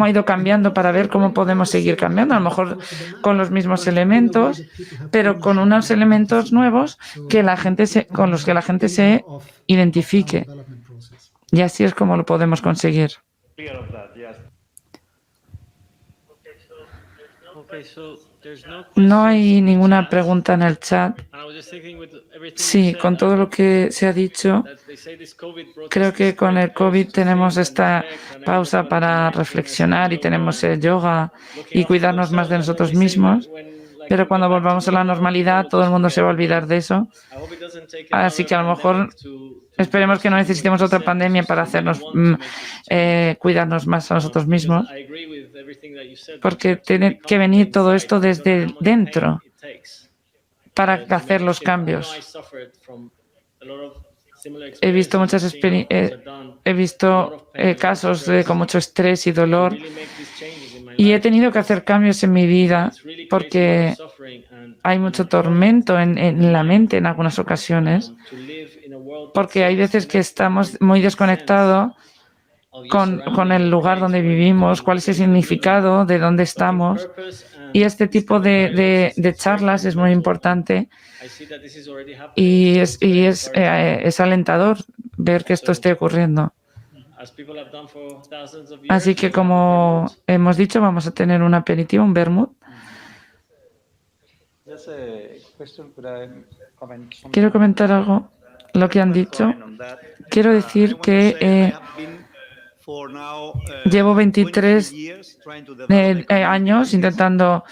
ha ido cambiando para ver cómo podemos seguir cambiando, a lo mejor con los mismos elementos, pero con unos elementos nuevos con los que la gente se identifique. Y así es como lo podemos conseguir. No hay ninguna pregunta en el chat. Sí, con todo lo que se ha dicho, creo que con el COVID tenemos esta pausa para reflexionar y tenemos el yoga y cuidarnos más de nosotros mismos. Pero cuando volvamos a la normalidad, todo el mundo se va a olvidar de eso. Así que a lo mejor esperemos que no necesitemos otra pandemia para hacernos cuidarnos más a nosotros mismos. Porque tiene que venir todo esto desde dentro para hacer los cambios. He visto casos con mucho estrés y dolor y he tenido que hacer cambios en mi vida porque hay mucho tormento en la mente en algunas ocasiones, porque hay veces que estamos muy desconectados con el lugar donde vivimos, cuál es el significado de dónde estamos. Y este tipo de charlas es muy importante y es alentador ver que esto esté ocurriendo. Así que, como hemos dicho, vamos a tener un aperitivo, un vermut. Quiero comentar algo, lo que han dicho. Quiero decir que llevo 23 años intentando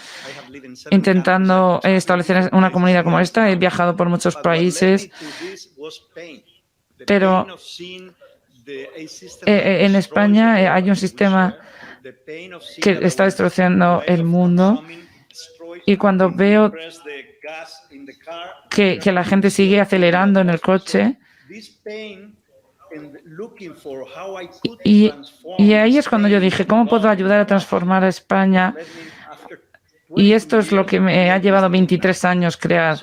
establecer una comunidad como esta. He viajado por muchos países, pero en España hay un sistema que está destrozando el mundo y cuando veo que la gente sigue acelerando en el coche, y ahí es cuando yo dije, ¿cómo puedo ayudar a transformar a España? Y esto es lo que me ha llevado 23 años crear.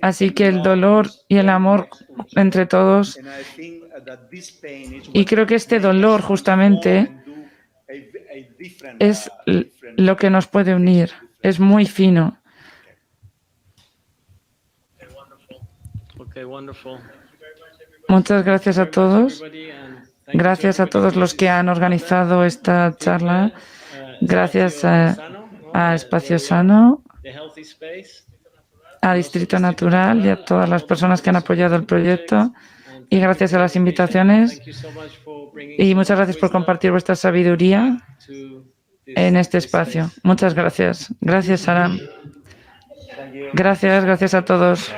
Así que el dolor y el amor entre todos, y creo que este dolor justamente es lo que nos puede unir, es muy fino. Muchas gracias a todos. Gracias a todos los que han organizado esta charla. Gracias a Espacio Sano, a Distrito Natural y a todas las personas que han apoyado el proyecto. Y gracias a las invitaciones. Y muchas gracias por compartir vuestra sabiduría en este espacio. Muchas gracias. Gracias, Sara. Gracias a todos.